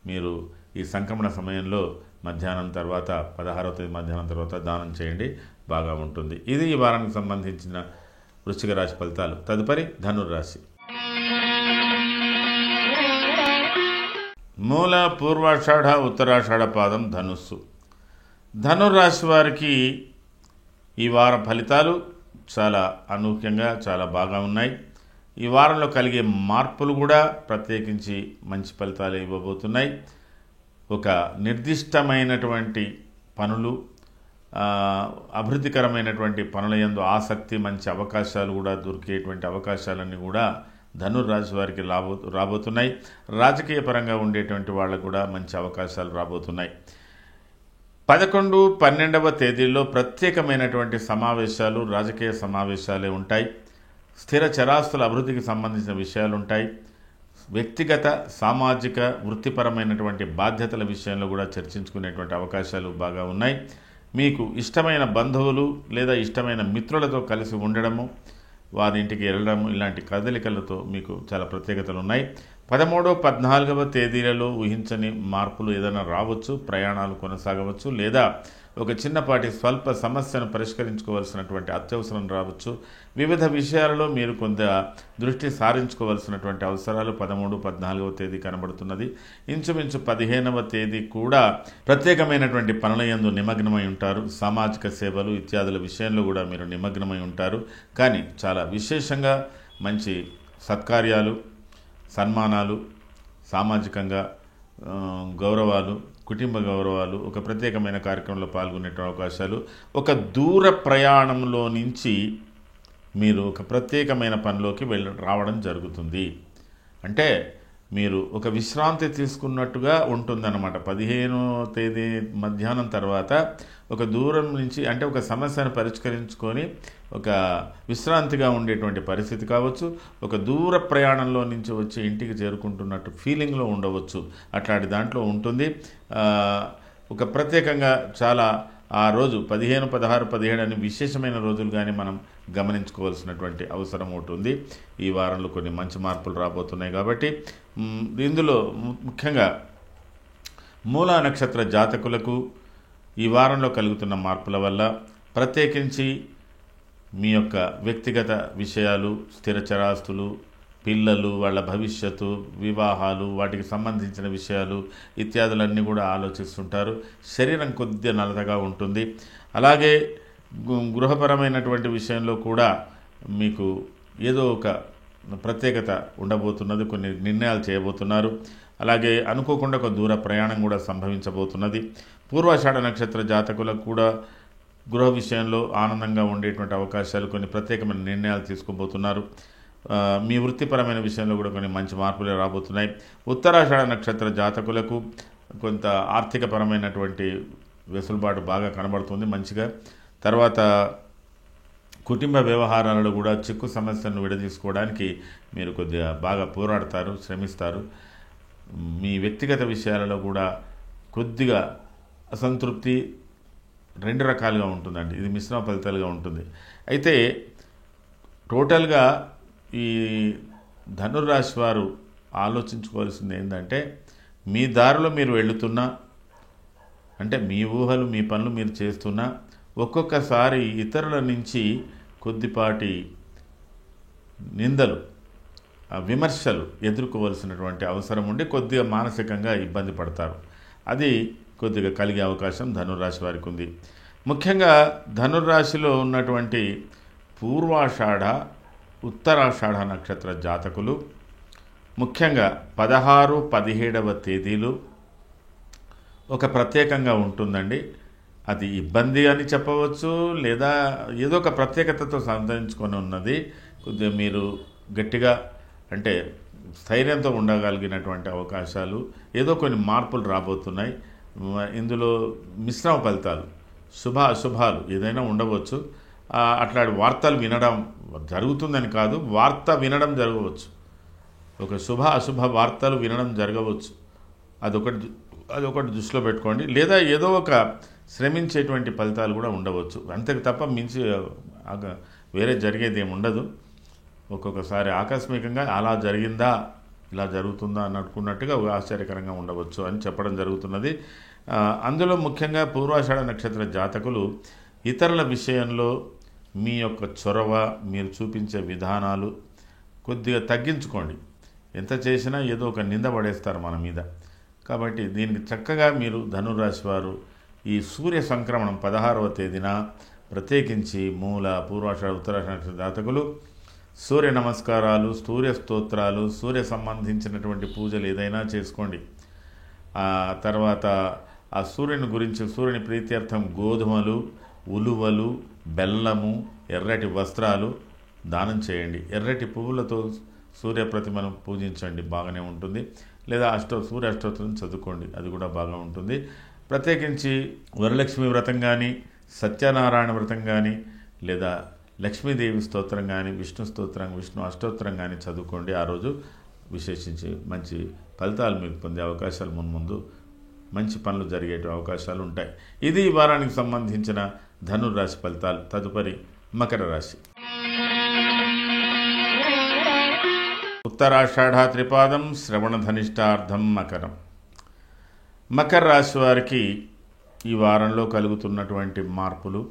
మీరు ఈ సంక్రమణ సమయంలో మధ్యాహ్నం తర్వాత 16వ తేదీ మధ్యాహ్నం తర్వాత దానం చేయండి, బాగా ఉంటుంది. ఇది ఈ వారానికి సంబంధించిన వృశ్చిక రాశి ఫలితాలు. తదుపరి ధనుర్రాశి. మూల, పూర్వాషాఢ, ఉత్తరాషాఢ పాదం ధనుస్సు. ధనుర్రాశి వారికి ఈ వార ఫలితాలు చాలా అనూహ్యంగా చాలా బాగా ఉన్నాయి. ఈ వారంలో కలిగే మార్పులు కూడా ప్రత్యేకించి మంచి ఫలితాలు ఇవ్వబోతున్నాయి. ఒక నిర్దిష్టమైనటువంటి పనులు, అభివృద్ధికరమైనటువంటి పనుల యందు ఆసక్తి, మంచి అవకాశాలు కూడా దొరికేటువంటి అవకాశాలన్నీ కూడా ధనుర్రాశి వారికి రాబోతున్నాయి. రాజకీయ పరంగా ఉండేటువంటి వాళ్ళకు కూడా మంచి అవకాశాలు రాబోతున్నాయి. 11, 12వ తేదీల్లో ప్రత్యేకమైనటువంటి సమావేశాలు, రాజకీయ సమావేశాలే ఉంటాయి. స్థిర చరాస్తుల అభివృద్ధికి సంబంధించిన విషయాలు ఉంటాయి. వ్యక్తిగత, సామాజిక, వృత్తిపరమైనటువంటి బాధ్యతల విషయంలో కూడా చర్చించుకునేటువంటి అవకాశాలు బాగా ఉన్నాయి. మీకు ఇష్టమైన బంధువులు లేదా ఇష్టమైన మిత్రులతో కలిసి ఉండడము, వారి ఇంటికి వెళ్ళడము, ఇలాంటి కదలికలతో మీకు చాలా ప్రత్యేకతలు ఉన్నాయి. 13, 14వ తేదీలలో ఊహించని మార్పులు ఏదైనా రావచ్చు. ప్రయాణాలు కొనసాగవచ్చు, లేదా ఒక చిన్నపాటి స్వల్ప సమస్యను పరిష్కరించుకోవాల్సినటువంటి అత్యవసరం రావచ్చు. వివిధ విషయాలలో మీరు కొంత దృష్టి సారించుకోవాల్సినటువంటి అవసరాలు 13, 14వ తేదీ కనబడుతున్నది. ఇంచుమించు 15వ తేదీ కూడా ప్రత్యేకమైనటువంటి పనుల యందు నిమగ్నమై ఉంటారు. సామాజిక సేవలు ఇత్యాదుల విషయంలో కూడా మీరు నిమగ్నమై ఉంటారు. కానీ చాలా విశేషంగా మంచి సత్కార్యాలు, సన్మానాలు, సామాజికంగా గౌరవాలు, కుటుంబ గౌరవాలు, ఒక ప్రత్యేకమైన కార్యక్రమంలో పాల్గొనే అవకాశాలు, ఒక దూర ప్రయాణంలో నుంచి మీరు ఒక ప్రత్యేకమైన పనిలోకి రావడం జరుగుతుంది. అంటే మీరు ఒక విశ్రాంతి తీసుకున్నట్టుగా ఉంటుందన్నమాట. 15వ తేదీ మధ్యాహ్నం తర్వాత ఒక దూరం నుంచి, అంటే ఒక సమస్యను పరిష్కరించుకొని ఒక విశ్రాంతిగా ఉండేటువంటి పరిస్థితి కావచ్చు, ఒక దూర ప్రయాణంలో నుంచి వచ్చి ఇంటికి చేరుకుంటున్నట్టు ఫీలింగ్లో ఉండవచ్చు. అట్లాంటి దాంట్లో ఉంటుంది. ఒక ప్రత్యేకంగా చాలా ఆ రోజు 15, 16, 17 అని విశేషమైన రోజులు కానీ మనం గమనించుకోవాల్సినటువంటి అవసరం ఉంటుంది. ఈ వారంలో కొన్ని మంచి మార్పులు రాబోతున్నాయి కాబట్టి ఇందులో ముఖ్యంగా మూలా నక్షత్ర జాతకులకు ఈ వారంలో కలుగుతున్న మార్పుల వల్ల ప్రత్యేకించి మీ యొక్క వ్యక్తిగత విషయాలు, స్థిరచరాస్తులు, పిల్లలు, వాళ్ళ భవిష్యత్తు, వివాహాలు, వాటికి సంబంధించిన విషయాలు ఇత్యాదులన్నీ కూడా ఆలోచిస్తుంటారు. శరీరం కొద్దిగా నలతగా ఉంటుంది. అలాగే గృహపరమైనటువంటి విషయంలో కూడా మీకు ఏదో ఒక ప్రత్యేకత ఉండబోతున్నది. కొన్ని నిర్ణయాలు చేయబోతున్నారు. అలాగే అనుకోకుండా ఒక దూర ప్రయాణం కూడా సంభవించబోతున్నది. పూర్వాషాఢ నక్షత్ర జాతకులకు కూడా గృహ విషయంలో ఆనందంగా ఉండేటువంటి అవకాశాలు, కొన్ని ప్రత్యేకమైన నిర్ణయాలు తీసుకోబోతున్నారు. మీ వృత్తిపరమైన విషయంలో కూడా కొన్ని మంచి మార్పులు రాబోతున్నాయి. ఉత్తరాషాఢ నక్షత్ర జాతకులకు కొంత ఆర్థికపరమైనటువంటి వెసులుబాటు బాగా కనబడుతుంది మంచిగా. తర్వాత కుటుంబ వ్యవహారాలలో కూడా చిక్కు సమస్యలను విడదీసుకోవడానికి మీరు కొద్దిగా బాగా పోరాడతారు, శ్రమిస్తారు. మీ వ్యక్తిగత విషయాలలో కూడా కొద్దిగా అసంతృప్తి 2 రకాలుగా ఉంటుందండి. ఇది మిశ్రమ ఫలితాలుగా ఉంటుంది. అయితే టోటల్గా ఈ ధనుర్రాశి వారు ఆలోచించుకోవాల్సింది ఏంటంటే, మీ దారిలో మీరు వెళుతున్నా, అంటే మీ ఊహలు, మీ పనులు మీరు చేస్తున్నా, ఒక్కొక్కసారి ఇతరుల నుంచి కొద్దిపాటి నిందలు, విమర్శలు ఎదుర్కోవాల్సినటువంటి అవసరం ఉండి కొద్దిగా మానసికంగా ఇబ్బంది పడతారు. అది కొద్దిగా కలిగే అవకాశం ధనుర్రాశి వారికి ఉంది. ముఖ్యంగా ధనుర్రాశిలో ఉన్నటువంటి పూర్వాషాఢ, ఉత్తరాషాఢ నక్షత్ర జాతకులు ముఖ్యంగా 16, 17వ తేదీలు ఒక ప్రత్యేకంగా ఉంటుందండి. అది ఇబ్బంది అని చెప్పవచ్చు, లేదా ఏదో ఒక ప్రత్యేకతతో సంతరించుకొని ఉన్నది. కొద్దిగా మీరు గట్టిగా, అంటే స్థైర్యంతో ఉండగలిగినటువంటి అవకాశాలు, ఏదో కొన్ని మార్పులు రాబోతున్నాయి. ఇందులో మిశ్రమ ఫలితాలు, శుభ అశుభాలు ఏదైనా ఉండవచ్చు. అట్లాంటి వార్తలు వినడం జరుగుతుందని కాదు, వార్త వినడం జరగవచ్చు. ఒక శుభ అశుభ వార్తలు వినడం జరగవచ్చు. అదొకటి దృష్టిలో పెట్టుకోండి. లేదా ఏదో ఒక శ్రమించేటువంటి ఫలితాలు కూడా ఉండవచ్చు. అంతకు తప్ప మించి వేరే జరిగేది ఏమి ఉండదు. ఒక్కొక్కసారి ఆకస్మికంగా అలా జరిగిందా, ఇలా జరుగుతుందా అని అనుకున్నట్టుగా ఆశ్చర్యకరంగా ఉండవచ్చు అని చెప్పడం జరుగుతున్నది. అందులో ముఖ్యంగా పూర్వాషాఢ నక్షత్ర జాతకులు ఇతరుల విషయంలో మీ యొక్క చొరవ, మీరు చూపించే విధానాలు కొద్దిగా తగ్గించుకోండి. ఎంత చేసినా ఏదో ఒక నింద పడేస్తారు మన మీద. కాబట్టి దీనికి చక్కగా మీరు ధనుర్రాశి వారు ఈ సూర్య సంక్రమణం 16వ తేదీన ప్రత్యేకించి మూల, పూర్వాషాఢ, ఉత్తరాషాఢ నక్షత్ర జాతకులు సూర్య నమస్కారాలు, సూర్య స్తోత్రాలు, సూర్య సంబంధించినటువంటి పూజలు ఏదైనా చేసుకోండి. తర్వాత ఆ సూర్యుని గురించి, సూర్యుని ప్రీత్యర్థం గోధుమలు, ఉలువలు, బెల్లము, ఎర్రటి వస్త్రాలు దానం చేయండి. ఎర్రటి పువ్వులతో సూర్య ప్రతిమను పూజించండి, బాగానే ఉంటుంది. లేదా సూర్య అష్టోత్తరం చదువుకోండి, అది కూడా బాగా ఉంటుంది. ప్రత్యేకించి వరలక్ష్మి వ్రతం కానీ, సత్యనారాయణ వ్రతం కానీ, లేదా లక్ష్మీదేవి స్తోత్రం కానీ, విష్ణు అష్టోత్తరం కానీ చదువుకోండి. ఆ రోజు విశేషించి మంచి ఫలితాలు మీకు పొందే అవకాశాలు, మున్ముందు మంచి పనులు జరిగే అవకాశాలు ఉంటాయి. ఇది ఈ వారానికి సంబంధించిన ధనుర్రాశి ఫలితాలు. తదుపరి మకర రాశి. ఉత్తరాషాఢ త్రిపాదం, శ్రవణ ధనిష్టార్థం మకరం. మకర రాశి వారికి ఈ వారంలో కలుగుతున్నటువంటి మార్పులు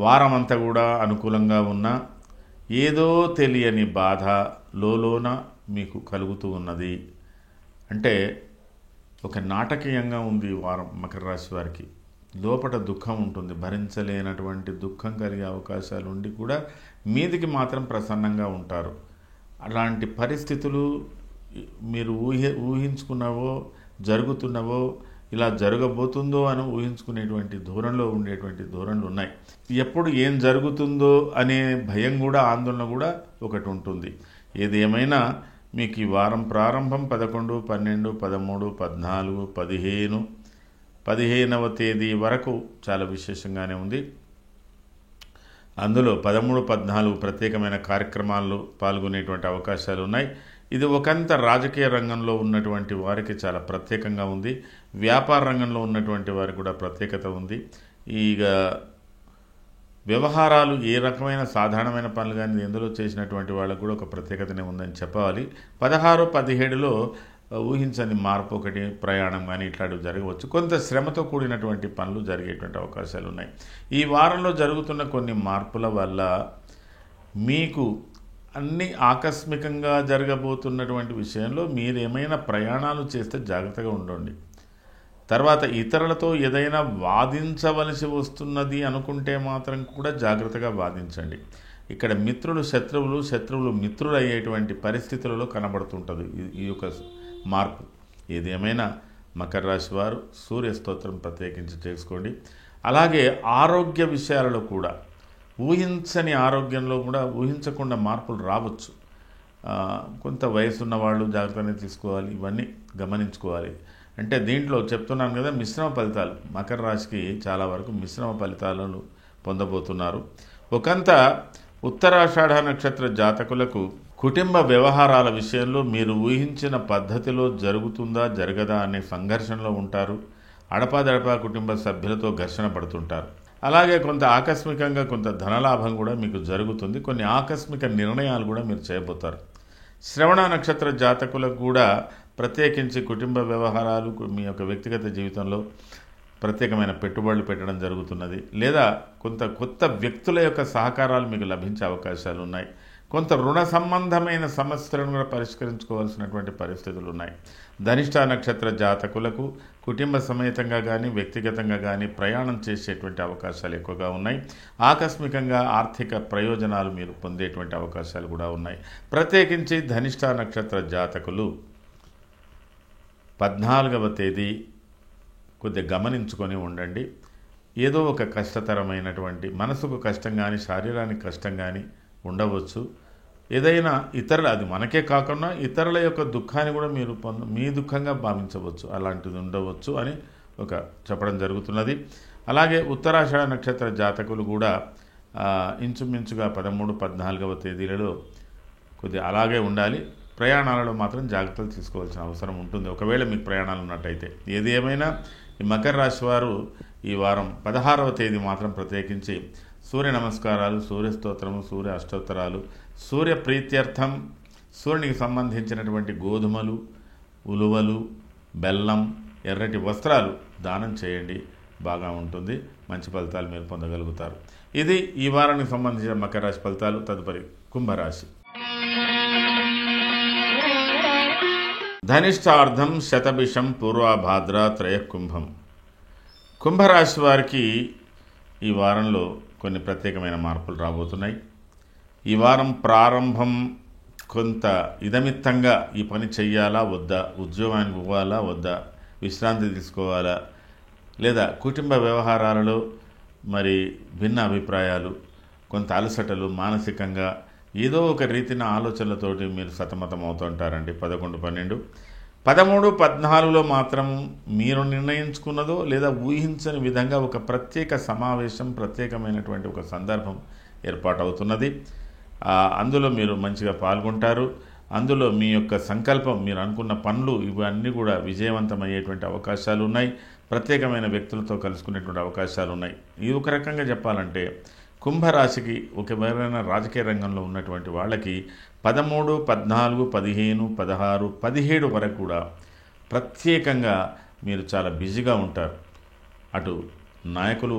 వారమంతా కూడా అనుకూలంగా ఉన్న ఏదో తెలియని బాధ లోలోన మీకు కలుగుతూ ఉన్నది. అంటే ఒక నాటకీయంగా ఉంది ఈ వారం మకర రాశి వారికి. లోపల దుఃఖం ఉంటుంది, భరించలేనటువంటి దుఃఖం కలిగే అవకాశాలు ఉండి కూడా మీదికి మాత్రం ప్రసన్నంగా ఉంటారు. అలాంటి పరిస్థితులు మీరు ఊహించుకున్నవో జరుగుతున్నవో ఇలా జరగబోతుందో అని ఊహించుకునేటువంటి ధోరణిలో ఉండేటువంటి ధోరణులు ఉన్నాయి. ఎప్పుడు ఏం జరుగుతుందో అనే భయం కూడా ఆందోళన కూడా ఒకటి ఉంటుంది. ఏది ఏమైనా మీకు ఈ వారం ప్రారంభం 11, 12, 13, 14, 15, 15వ తేదీ వరకు చాలా విశేషంగానే ఉంది. అందులో 13, 14 ప్రత్యేకమైన కార్యక్రమాల్లో పాల్గొనేటువంటి అవకాశాలు ఉన్నాయి. ఇది ఒకంత రాజకీయ రంగంలో ఉన్నటువంటి వారికి చాలా ప్రత్యేకంగా ఉంది. వ్యాపార రంగంలో ఉన్నటువంటి వారికి కూడా ప్రత్యేకత ఉంది. ఇక వ్యవహారాలు ఏ రకమైన సాధారణమైన పనులు కానీ ఎందులో చేసినటువంటి వాళ్ళకు కూడా ఒక ప్రత్యేకతనే ఉందని చెప్పాలి. 16, 17లో ఊహించని మార్పు ఒకటి, ప్రయాణం కానీ ఇట్లాంటివి జరగవచ్చు. కొంత శ్రమతో కూడినటువంటి పనులు జరిగేటువంటి అవకాశాలు ఉన్నాయి. ఈ వారంలో జరుగుతున్న కొన్ని మార్పుల వల్ల మీకు అన్ని ఆకస్మికంగా జరగబోతున్నటువంటి విషయంలో మీరు ఏమైనా ప్రయాణాలు చేస్తే జాగ్రత్తగా ఉండండి. తర్వాత ఇతరులతో ఏదైనా వాదించవలసి వస్తున్నది అనుకుంటే మాత్రం కూడా జాగ్రత్తగా వాదించండి. ఇక్కడ మిత్రులు శత్రువులు, శత్రువులు మిత్రులు అయ్యేటువంటి పరిస్థితులలో కనబడుతుంటుంది ఈ యొక్క మార్పు. ఏదేమైనా మకర రాశి వారు సూర్య స్తోత్రం ప్రత్యేకించి చేసుకోండి. అలాగే ఆరోగ్య విషయాలలో కూడా ఊహించని ఆరోగ్యంలో కూడా ఊహించకుండా మార్పులు రావచ్చు. కొంత వయసున్న వాళ్ళు జాగ్రత్తనే తీసుకోవాలి, ఇవన్నీ గమనించుకోవాలి. అంటే దీంట్లో చెప్తున్నాను కదా, మిశ్రమ ఫలితాలు. మకర రాశికి చాలా వరకు మిశ్రమ ఫలితాలను పొందబోతున్నారు. ఒకంత ఉత్తరాషాఢ నక్షత్ర జాతకులకు కుటుంబ వ్యవహారాల విషయంలో మీరు ఊహించిన పద్ధతిలో జరుగుతుందా జరగదా అనే సంఘర్షణలో ఉంటారు. అడపాదడపా కుటుంబ సభ్యులతో ఘర్షణ పడుతుంటారు. అలాగే కొంత ఆకస్మికంగా కొంత ధనలాభం కూడా మీకు జరుగుతుంది. కొన్ని ఆకస్మిక నిర్ణయాలు కూడా మీరు చేయబోతారు. శ్రవణ నక్షత్ర జాతకులకు కూడా ప్రత్యేకించి కుటుంబ వ్యవహారాలు, మీ యొక్క వ్యక్తిగత జీవితంలో ప్రత్యేకమైన పెట్టుబడులు పెట్టడం జరుగుతున్నది. లేదా కొంత కొత్త వ్యక్తుల యొక్క సహకారాలు మీకు లభించే అవకాశాలు ఉన్నాయి. కొంత రుణ సంబంధమైన సమస్యలను కూడా పరిష్కరించుకోవాల్సినటువంటి పరిస్థితులు ఉన్నాయి. ధనిష్ట నక్షత్ర జాతకులకు కుటుంబ సమేతంగా కానీ వ్యక్తిగతంగా కానీ ప్రయాణం చేసేటువంటి అవకాశాలు ఎక్కువగా ఉన్నాయి. ఆకస్మికంగా ఆర్థిక ప్రయోజనాలు మీరు పొందేటువంటి అవకాశాలు కూడా ఉన్నాయి. ప్రత్యేకించి ధనిష్ట నక్షత్ర జాతకులు 14వ తేదీ కొద్దిగా గమనించుకొని ఉండండి. ఏదో ఒక కష్టతరమైనటువంటి మనసుకు కష్టం కానీ శారీరానికి కష్టం కానీ ఉండవచ్చు. ఏదైనా ఇతరుల, అది మనకే కాకుండా ఇతరుల యొక్క దుఃఖాన్ని కూడా మీరు మీ దుఃఖంగా భావించవచ్చు, అలాంటిది ఉండవచ్చు అని ఒక చెప్పడం జరుగుతున్నది. అలాగే ఉత్తరాషాఢ నక్షత్ర జాతకులు కూడా ఇంచుమించుగా 13, 14వ తేదీలలో కొద్దిగా అలాగే ఉండాలి. ప్రయాణాలలో మాత్రం జాగ్రత్తలు తీసుకోవాల్సిన అవసరం ఉంటుంది, ఒకవేళ మీకు ప్రయాణాలు ఉన్నట్టయితే. ఏది ఏమైనా ఈ మకర రాశి వారు ఈ వారం 16వ తేదీ మాత్రం ప్రత్యేకించి సూర్య నమస్కారాలు, సూర్య స్తోత్రము, సూర్య అష్టోత్తరాలు, సూర్య ప్రీత్యర్థం, సూర్యునికి సంబంధించినటువంటి గోధుమలు, ఉలువలు, బెల్లం, ఎర్రటి వస్త్రాలు దానం చేయండి. బాగా ఉంటుంది, మంచి ఫలితాలు మీరు పొందగలుగుతారు. ఇది ఈ వారానికి సంబంధించిన మకర రాశి ఫలితాలు. తదుపరి కుంభరాశి. ధనిష్టార్థం శతభిషం పూర్వాభాద్ర త్రయకుంభం. కుంభరాశి వారికి ఈ వారంలో కొన్ని ప్రత్యేకమైన మార్పులు రాబోతున్నాయి. ఈ వారం ప్రారంభం కొంత ఇదమిత్తంగా ఈ పని చెయ్యాలా వద్దా, ఉద్యోగానికి పోవాలా వద్దా, విశ్రాంతి తీసుకోవాలా, లేదా కుటుంబ వ్యవహారాలలో మరి భిన్న అభిప్రాయాలు, కొంత అలసటలు, మానసికంగా ఏదో ఒక రీతిన ఆలోచనలతోటి మీరు సతమతం అవుతుంటారండి. 11, 12, 13, 14లో మాత్రం మీరు నిర్ణయించుకున్నదో లేదా ఊహించని విధంగా ఒక ప్రత్యేక సమావేశం, ప్రత్యేకమైనటువంటి ఒక సందర్భం ఏర్పాటవుతున్నది. అందులో మీరు మంచిగా పాల్గొంటారు. అందులో మీ యొక్క సంకల్పం, మీరు అనుకున్న పనులు ఇవన్నీ కూడా విజయవంతమయ్యేటువంటి అవకాశాలు ఉన్నాయి. ప్రత్యేకమైన వ్యక్తులతో కలుసుకునేటువంటి అవకాశాలు ఉన్నాయి. ఈ ఒక రకంగా చెప్పాలంటే కుంభరాశికి ఒకవేళ రాజకీయ రంగంలో ఉన్నటువంటి వాళ్ళకి 13, 14, 15, 16, 17 వరకు కూడా ప్రత్యేకంగా మీరు చాలా బిజీగా ఉంటారు. అటు నాయకులు,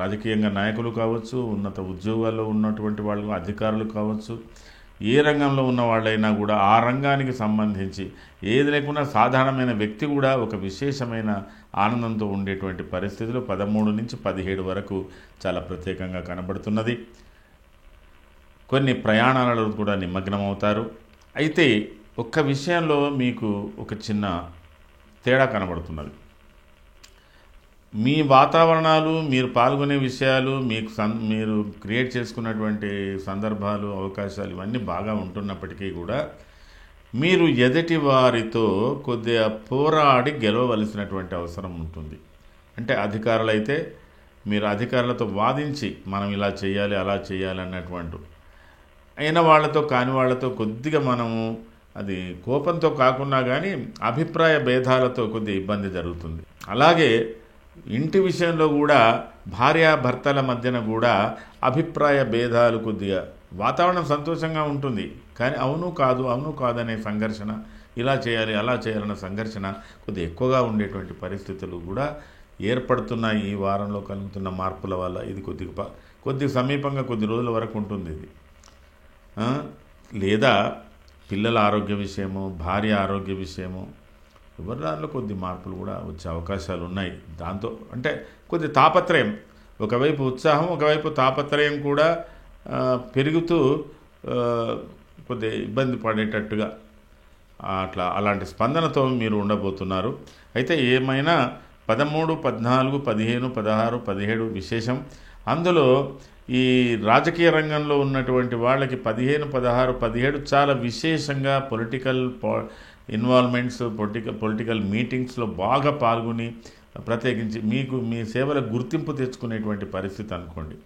రాజకీయంగా నాయకులు కావచ్చు, ఉన్నత ఉద్యోగాల్లో ఉన్నటువంటి వాళ్ళు, అధికారులు కావచ్చు, ఏ రంగంలో ఉన్న వాళ్ళైనా కూడా ఆ రంగానికి సంబంధించి ఏది లేకుండా సాధారణమైన వ్యక్తి కూడా ఒక విశేషమైన ఆనందంతో ఉండేటువంటి పరిస్థితులు 13 నుంచి 17 వరకు చాలా ప్రత్యేకంగా కనబడుతున్నది. కొన్ని ప్రయాణాలలో కూడా నిమగ్నమవుతారు. అయితే ఒక్క విషయంలో మీకు ఒక చిన్న తేడా కనబడుతున్నది. మీ వాతావరణాలు, మీరు పాల్గొనే విషయాలు, మీరు క్రియేట్ చేసుకున్నటువంటి సందర్భాలు, అవకాశాలు ఇవన్నీ బాగా ఉంటున్నప్పటికీ కూడా మీరు ఎదుటి వారితో కొద్దిగా పోరాడి గెలవవలసినటువంటి అవసరం ఉంటుంది. అంటే అధికారులైతే మీరు అధికారులతో వాదించి మనం ఇలా చేయాలి, అలా చేయాలి అన్నటువంటి అయిన వాళ్ళతో కాని వాళ్ళతో కొద్దిగా మనము అది కోపంతో కాకుండా కానీ అభిప్రాయ భేదాలతో కొద్దిగా ఇబ్బంది జరుగుతుంది. అలాగే ఇంటి విషయంలో కూడా భార్యాభర్తల మధ్యన కూడా అభిప్రాయ భేదాలు, కొద్దిగా వాతావరణం సంతోషంగా ఉంటుంది కానీ అవును కాదు అనే సంఘర్షణ, ఇలా చేయాలి అలా చేయాలన్న సంఘర్షణ కొద్దిగా ఎక్కువగా ఉండేటువంటి పరిస్థితులు కూడా ఏర్పడుతున్నాయి. ఈ వారంలో కలుగుతున్న మార్పుల వల్ల ఇది కొద్ది సమీపంగా కొద్ది రోజుల వరకు ఉంటుంది ఇది. లేదా పిల్లల ఆరోగ్య విషయము, భార్య ఆరోగ్య విషయము, ఎవరి దానిలో కొద్ది మార్పులు కూడా వచ్చే అవకాశాలు ఉన్నాయి. దాంతో అంటే కొద్ది తాపత్రయం, ఒకవైపు ఉత్సాహం, ఒకవైపు తాపత్రయం కూడా పెరుగుతూ కొద్ది ఇబ్బంది పడేటట్టుగా అలాంటి స్పందనతో మీరు ఉండబోతున్నారు. అయితే ఏమైనా 13, 14, 15, 16, 17 విశేషం. అందులో ఈ రాజకీయ రంగంలో ఉన్నటువంటి వాళ్ళకి 15, 16, 17 చాలా విశేషంగా పొలిటికల్ ఇన్వాల్వ్మెంట్స్, పొలిటికల్ మీటింగ్స్లో బాగా పాల్గొని ప్రత్యేకించి మీకు మీ సేవల గుర్తింపు తెచ్చుకునేటువంటి పరిస్థితి అనుకోండి.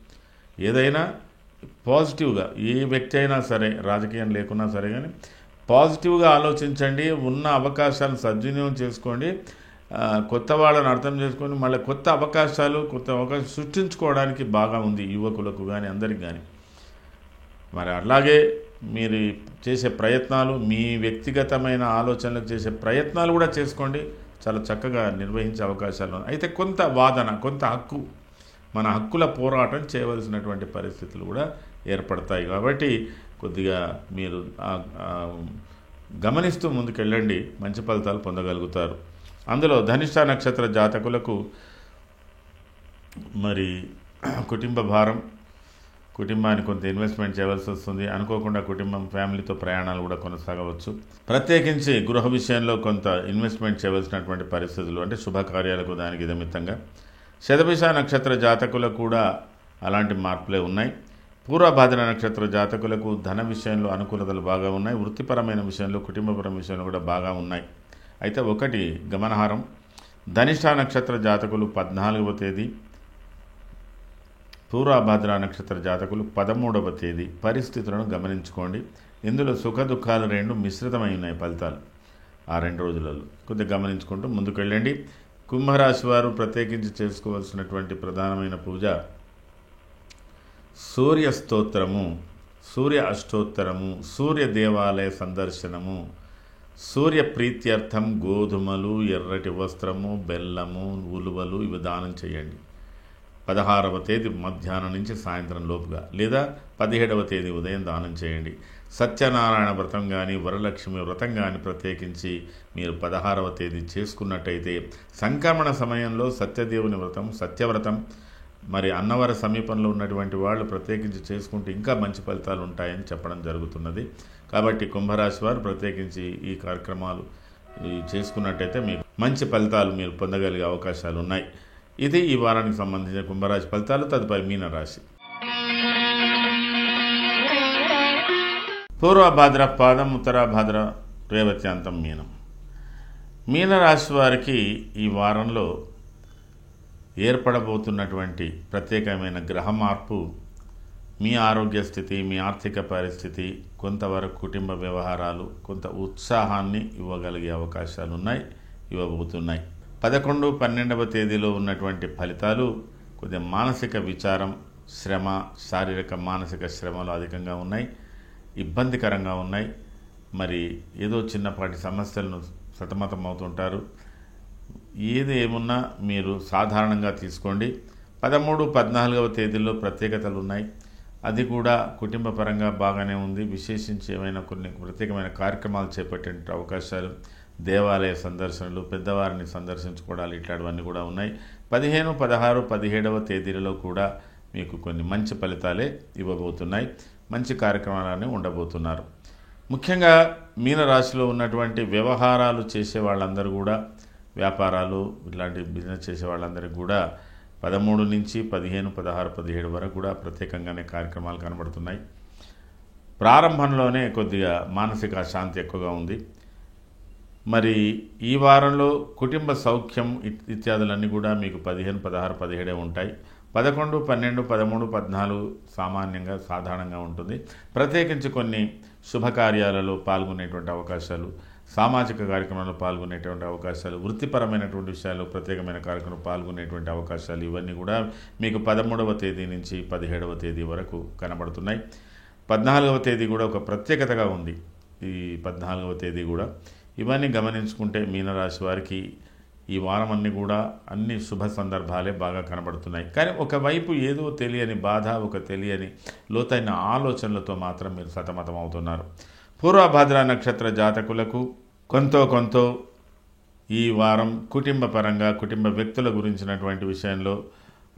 ఏదైనా పాజిటివ్గా, ఏ వ్యక్తి అయినా సరే, రాజకీయం లేకున్నా సరే కానీ పాజిటివ్గా ఆలోచించండి. ఉన్న అవకాశాలను సద్వినియోగం చేసుకోండి. కొత్త వాళ్ళని అర్థం చేసుకొని మళ్ళీ కొత్త అవకాశాలు సృష్టించుకోవడానికి బాగా ఉంది యువకులకు కానీ అందరికి కానీ. మరి అలాగే మీరు చేసే ప్రయత్నాలు, మీ వ్యక్తిగతమైన ఆలోచనలకు చేసే ప్రయత్నాలు కూడా చేసుకోండి. చాలా చక్కగా నిర్వహించే అవకాశాలు ఉన్నాయి. అయితే కొంత వాదన, కొంత హక్కు, మన హక్కుల పోరాటం చేయవలసినటువంటి పరిస్థితులు కూడా ఏర్పడతాయి. కాబట్టి కొద్దిగా మీరు గమనిస్తూ ముందుకెళ్ళండి, మంచి ఫలితాలు పొందగలుగుతారు. అందులో ధనిష్ట నక్షత్ర జాతకులకు మరి కుటుంబ భారం, కుటుంబానికి కొంత ఇన్వెస్ట్మెంట్ చేయవలసి వస్తుంది. అనుకోకుండా కుటుంబం, ఫ్యామిలీతో ప్రయాణాలు కూడా కొనసాగవచ్చు. ప్రత్యేకించి గృహ విషయంలో కొంత ఇన్వెస్ట్మెంట్ చేయవలసినటువంటి పరిస్థితులు, అంటే శుభకార్యాలకు దానికి నిమిత్తంగా. శతభిష నక్షత్ర జాతకులకు కూడా అలాంటి మార్పులే ఉన్నాయి. పూర్వభాద్ర నక్షత్ర జాతకులకు ధన విషయంలో అనుకూలతలు బాగా ఉన్నాయి. వృత్తిపరమైన విషయంలో, కుటుంబపరమైన విషయంలో కూడా బాగా ఉన్నాయి. అయితే ఒకటి గమనార్హం, ధనిష్ట నక్షత్ర జాతకులు 14వ తేదీ, పూర్వభాద్ర నక్షత్ర జాతకులు 13వ తేదీ పరిస్థితులను గమనించుకోండి. ఇందులో సుఖ దుఃఖాలు రెండు మిశ్రితమై ఉన్నాయి ఫలితాలు. ఆ 2 రోజులలో కొద్దిగా గమనించుకుంటూ ముందుకెళ్ళండి. కుంభరాశి వారు ప్రత్యేకించి చేసుకోవాల్సినటువంటి ప్రధానమైన పూజ సూర్య స్తోత్రము, సూర్య అష్టోత్తరము, సూర్య దేవాలయ సందర్శనము, సూర్య ప్రీత్యర్థం గోధుమలు, ఎర్రటి వస్త్రము, బెల్లము, ఉలువలు ఇవి దానం చేయండి. 16వ తేదీ మధ్యాహ్నం నుంచి సాయంత్రం లోపుగా, లేదా 17వ తేదీ ఉదయం దానం చేయండి. సత్యనారాయణ వ్రతం కానీ, వరలక్ష్మి వ్రతం కానీ ప్రత్యేకించి మీరు 16వ తేదీ చేసుకున్నట్టయితే సంక్రమణ సమయంలో సత్యదేవుని వ్రతం, సత్యవ్రతం, మరి అన్నవర సమీపంలో ఉన్నటువంటి వాళ్ళు ప్రత్యేకించి చేసుకుంటే ఇంకా మంచి ఫలితాలు ఉంటాయని చెప్పడం జరుగుతున్నది. కాబట్టి కుంభరాశి వారు ప్రత్యేకించి ఈ కార్యక్రమాలు చేసుకున్నట్టయితే మీకు మంచి ఫలితాలు మీరు పొందగలిగే అవకాశాలు ఉన్నాయి. ఇది ఈ వారానికి సంబంధించిన కుంభరాశి ఫలితాలు. తదుపరి మీనరాశి. పూర్వభాద్ర పాదం, ఉత్తరాభాద్ర రేవత్యాంతం మీనం. మీనరాశి వారికి ఈ వారంలో ఏర్పడబోతున్నటువంటి ప్రత్యేకమైన గ్రహ మార్పు మీ ఆరోగ్య స్థితి, మీ ఆర్థిక పరిస్థితి, కొంతవరకు కుటుంబ వ్యవహారాలు, కొంత ఉత్సాహాన్ని ఇవ్వగలిగే అవకాశాలు ఉన్నాయి, ఇవ్వబోతున్నాయి. 11, 12వ తేదీలో ఉన్నటువంటి ఫలితాలు కొద్దిగా మానసిక విచారం, శ్రమ, శారీరక మానసిక శ్రమలు అధికంగా ఉన్నాయి, ఇబ్బందికరంగా ఉన్నాయి. మరి ఏదో చిన్నపాటి సమస్యలను సతమతం అవుతుంటారు. ఏది ఏమున్నా మీరు సాధారణంగా తీసుకోండి. 13, 14వ తేదీల్లో ప్రత్యేకతలు ఉన్నాయి. అది కూడా కుటుంబ పరంగా బాగానే ఉంది. విశేషించి ఏమైనా కొన్ని ప్రత్యేకమైన కార్యక్రమాలు చేపట్టే అవకాశాలు, దేవాలయ సందర్శనలు, పెద్దవారిని సందర్శించుకోవడాలు ఇట్లాంటివన్నీ కూడా ఉన్నాయి. 15, 16, 17వ తేదీలలో కూడా మీకు కొన్ని మంచి ఫలితాలే ఇవ్వబోతున్నాయి. మంచి కార్యక్రమాలనే ఉండబోతున్నారు. ముఖ్యంగా మీనరాశిలో ఉన్నటువంటి వ్యవహారాలు చేసే వాళ్ళందరూ కూడా, వ్యాపారాలు ఇట్లాంటి బిజినెస్ చేసే వాళ్ళందరికీ కూడా 13 నుంచి 15, 16, 17 వరకు కూడా ప్రత్యేకంగానే కార్యక్రమాలు కనబడుతున్నాయి. ప్రారంభంలోనే కొద్దిగా మానసిక అశాంతి ఎక్కువగా ఉంది. మరి ఈ వారంలో కుటుంబ సౌఖ్యం ఇత్యాదులన్నీ కూడా మీకు 15, 16, 17 ఉంటాయి. 11, 12, 13, 14 సామాన్యంగా సాధారణంగా ఉంటుంది. ప్రత్యేకించి కొన్ని శుభకార్యాలలో పాల్గొనేటువంటి అవకాశాలు, సామాజిక కార్యక్రమాల్లో పాల్గొనేటువంటి అవకాశాలు, వృత్తిపరమైనటువంటి విషయాల్లో ప్రత్యేకమైన కార్యక్రమంలో పాల్గొనేటువంటి అవకాశాలు ఇవన్నీ కూడా మీకు 13వ తేదీ నుంచి 17వ తేదీ వరకు కనబడుతున్నాయి. 14వ తేదీ కూడా ఒక ప్రత్యేకతగా ఉంది. ఈ 14వ తేదీ కూడా ఇవన్నీ గమనించుకుంటే మీనరాశి వారికి ఈ వారం అన్నీ కూడా అన్ని శుభ సందర్భాలే బాగా కనబడుతున్నాయి. కానీ ఒకవైపు ఏదో తెలియని బాధ, ఒక తెలియని లోతైన ఆలోచనలతో మాత్రం మీరు సతమతం అవుతున్నారు. పూర్వభద్ర నక్షత్ర జాతకులకు కొంత ఈ వారం కుటుంబ పరంగా, కుటుంబ వ్యక్తుల గురించినటువంటి విషయంలో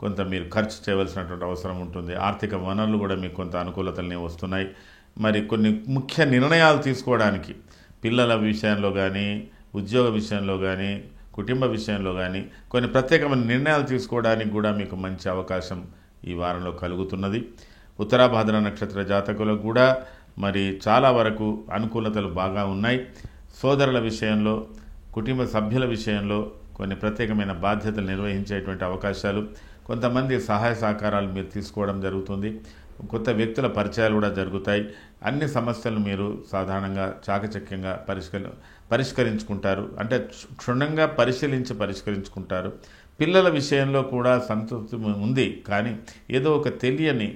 కొంత మీరు ఖర్చు చేయవలసినటువంటి అవసరం ఉంటుంది. ఆర్థిక వనరులు కూడా మీకు కొంత అనుకూలతలనే వస్తున్నాయి. మరి కొన్ని ముఖ్య నిర్ణయాలు తీసుకోవడానికి పిల్లల విషయంలో కానీ, ఉద్యోగ విషయంలో కానీ, కుటుంబ విషయంలో కానీ కొన్ని ప్రత్యేకమైన నిర్ణయాలు తీసుకోవడానికి కూడా మీకు మంచి అవకాశం ఈ వారంలో కలుగుతున్నది. ఉత్తరాభాద్ర నక్షత్ర జాతకులకు కూడా మరి చాలా వరకు అనుకూలతలు బాగా ఉన్నాయి. సోదరుల విషయంలో, కుటుంబ సభ్యుల విషయంలో కొన్ని ప్రత్యేకమైన బాధ్యతలు నిర్వహించేటువంటి అవకాశాలు, కొంతమంది సహాయ సహకారాలు మీరు తీసుకోవడం జరుగుతుంది. కొత్త వ్యక్తుల పరిచయాలు కూడా జరుగుతాయి. అన్ని సమస్యలు మీరు సాధారణంగా చాకచక్యంగా పరిష్కరించుకుంటారు. అంటే క్షుణ్ణంగా పరిష్కరించుకుంటారు. పిల్లల విషయంలో కూడా సంతృప్తి ఉంది. కానీ ఏదో ఒక తెలియని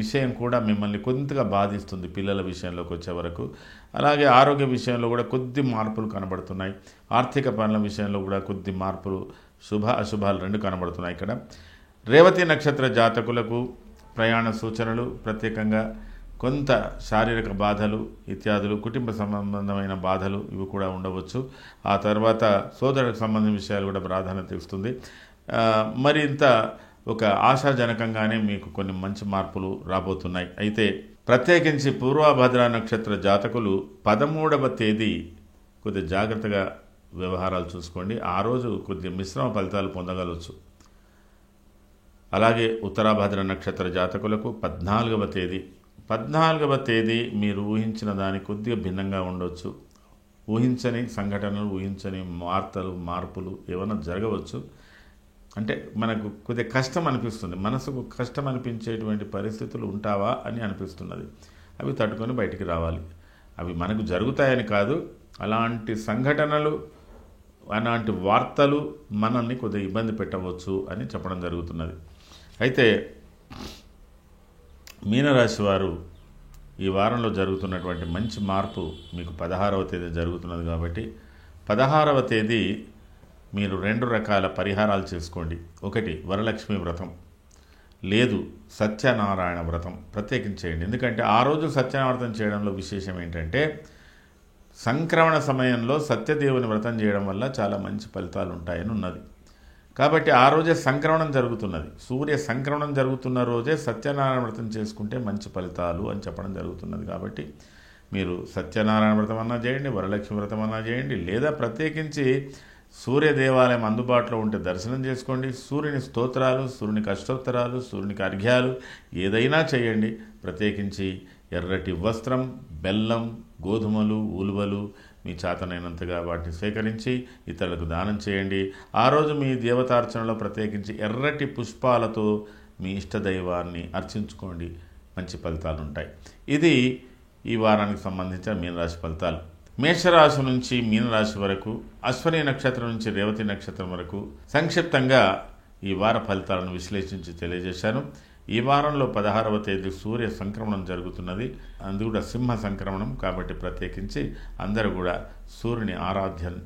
విషయం కూడా మిమ్మల్ని కొంతగా బాధిస్తుంది పిల్లల విషయంలోకి వచ్చే వరకు. అలాగే ఆరోగ్య విషయంలో కూడా కొద్ది మార్పులు కనబడుతున్నాయి. ఆర్థిక పనుల విషయంలో కూడా కొద్ది మార్పులు, శుభ అశుభాలు రెండు కనబడుతున్నాయి. ఇక్కడ రేవతి నక్షత్ర జాతకులకు ప్రయాణ సూచనలు, ప్రత్యేకంగా కొంత శారీరక బాధలు ఇత్యాదులు, కుటుంబ సంబంధమైన బాధలు ఇవి కూడా ఉండవచ్చు. ఆ తర్వాత సోదరులకు సంబంధించిన విషయాలు కూడా ప్రాధాన్యత ఇస్తుంది. మరింత ఒక ఆశాజనకంగానే మీకు కొన్ని మంచి మార్పులు రాబోతున్నాయి. అయితే ప్రత్యేకించి పూర్వభద్ర నక్షత్ర జాతకులు 13వ తేదీ కొద్దిగా జాగ్రత్తగా వ్యవహారాలు చూసుకోండి. ఆ రోజు కొద్దిగా మిశ్రమ ఫలితాలు పొందగలవచ్చు. అలాగే ఉత్తరాభద్ర నక్షత్ర జాతకులకు 14వ తేదీ మీరు ఊహించిన దానికి కొద్దిగా భిన్నంగా ఉండవచ్చు. ఊహించని సంఘటనలు, ఊహించని వార్తలు, మార్పులు ఏమైనా జరగవచ్చు. అంటే మనకు కొద్దిగా కష్టం అనిపిస్తుంది, మనసుకు కష్టం అనిపించేటువంటి పరిస్థితులు ఉంటావా అని అనిపిస్తున్నది. అవి తట్టుకొని బయటికి రావాలి. అవి మనకు జరుగుతాయని కాదు, అలాంటి సంఘటనలు, అలాంటి వార్తలు మనల్ని కొద్దిగా ఇబ్బంది పెట్టవచ్చు అని చెప్పడం జరుగుతున్నది. అయితే మీనరాశి వారు ఈ వారంలో జరుగుతున్నటువంటి మంచి మార్పు మీకు 16వ తేదీ జరుగుతున్నది. కాబట్టి 16వ తేదీ మీరు 2 రకాల పరిహారాలు చేసుకోండి. ఒకటి వరలక్ష్మి వ్రతం, లేదు సత్యనారాయణ వ్రతం ప్రత్యేకించేయండి. ఎందుకంటే ఆ రోజు సత్యనారాయణ వ్రతం చేయడంలో విశేషం ఏంటంటే సంక్రమణ సమయంలో సత్యదేవుని వ్రతం చేయడం వల్ల చాలా మంచి ఫలితాలు ఉంటాయని ఉన్నది. కాబట్టి ఆ రోజే సంక్రమణం జరుగుతున్నది. సూర్య సంక్రమణం జరుగుతున్న రోజే సత్యనారాయణ వ్రతం చేసుకుంటే మంచి ఫలితాలు అని చెప్పడం జరుగుతున్నది. కాబట్టి మీరు సత్యనారాయణ వ్రతం అన్నా చేయండి, వరలక్ష్మి వ్రతం అన్నా చేయండి, లేదా ప్రత్యేకించి సూర్య దేవాలయం అందుబాటులో ఉంటే దర్శనం చేసుకోండి. సూర్యుని స్తోత్రాలు, సూర్యునికి అష్టోత్తరాలు, సూర్యునికి అర్ఘ్యాలు ఏదైనా చేయండి. ప్రత్యేకించి ఎర్రటి వస్త్రం, బెల్లం, గోధుమలు, ఉలువలు మీ చేతనైనంతగా వాటిని సేకరించి ఇతరులకు దానం చేయండి. ఆ రోజు మీ దేవతార్చనలో ప్రత్యేకించి ఎర్రటి పుష్పాలతో మీ ఇష్టదైవాన్ని అర్చించుకోండి. మంచి ఫలితాలు ఉంటాయి. ఇది ఈ వారానికి సంబంధించిన మీనరాశి ఫలితాలు. మేషరాశి నుంచి మీనరాశి వరకు, అశ్విని నక్షత్రం నుంచి రేవతి నక్షత్రం వరకు సంక్షిప్తంగా ఈ వార ఫలితాలను విశ్లేషించి తెలియజేశాను. ఈ వారంలో 16వ తేదీ సూర్య సంక్రమణం జరుగుతున్నది. అది కూడా సింహ సంక్రమణం. కాబట్టి ప్రత్యేకించి అందరూ కూడా సూర్యుని ఆరాధ్యం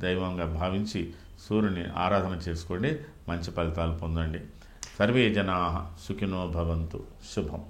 దైవంగా భావించి సూర్యుని ఆరాధన చేసుకోండి, మంచి ఫలితాలు పొందండి. సర్వే జనాః సుఖినో భవంతు. శుభం.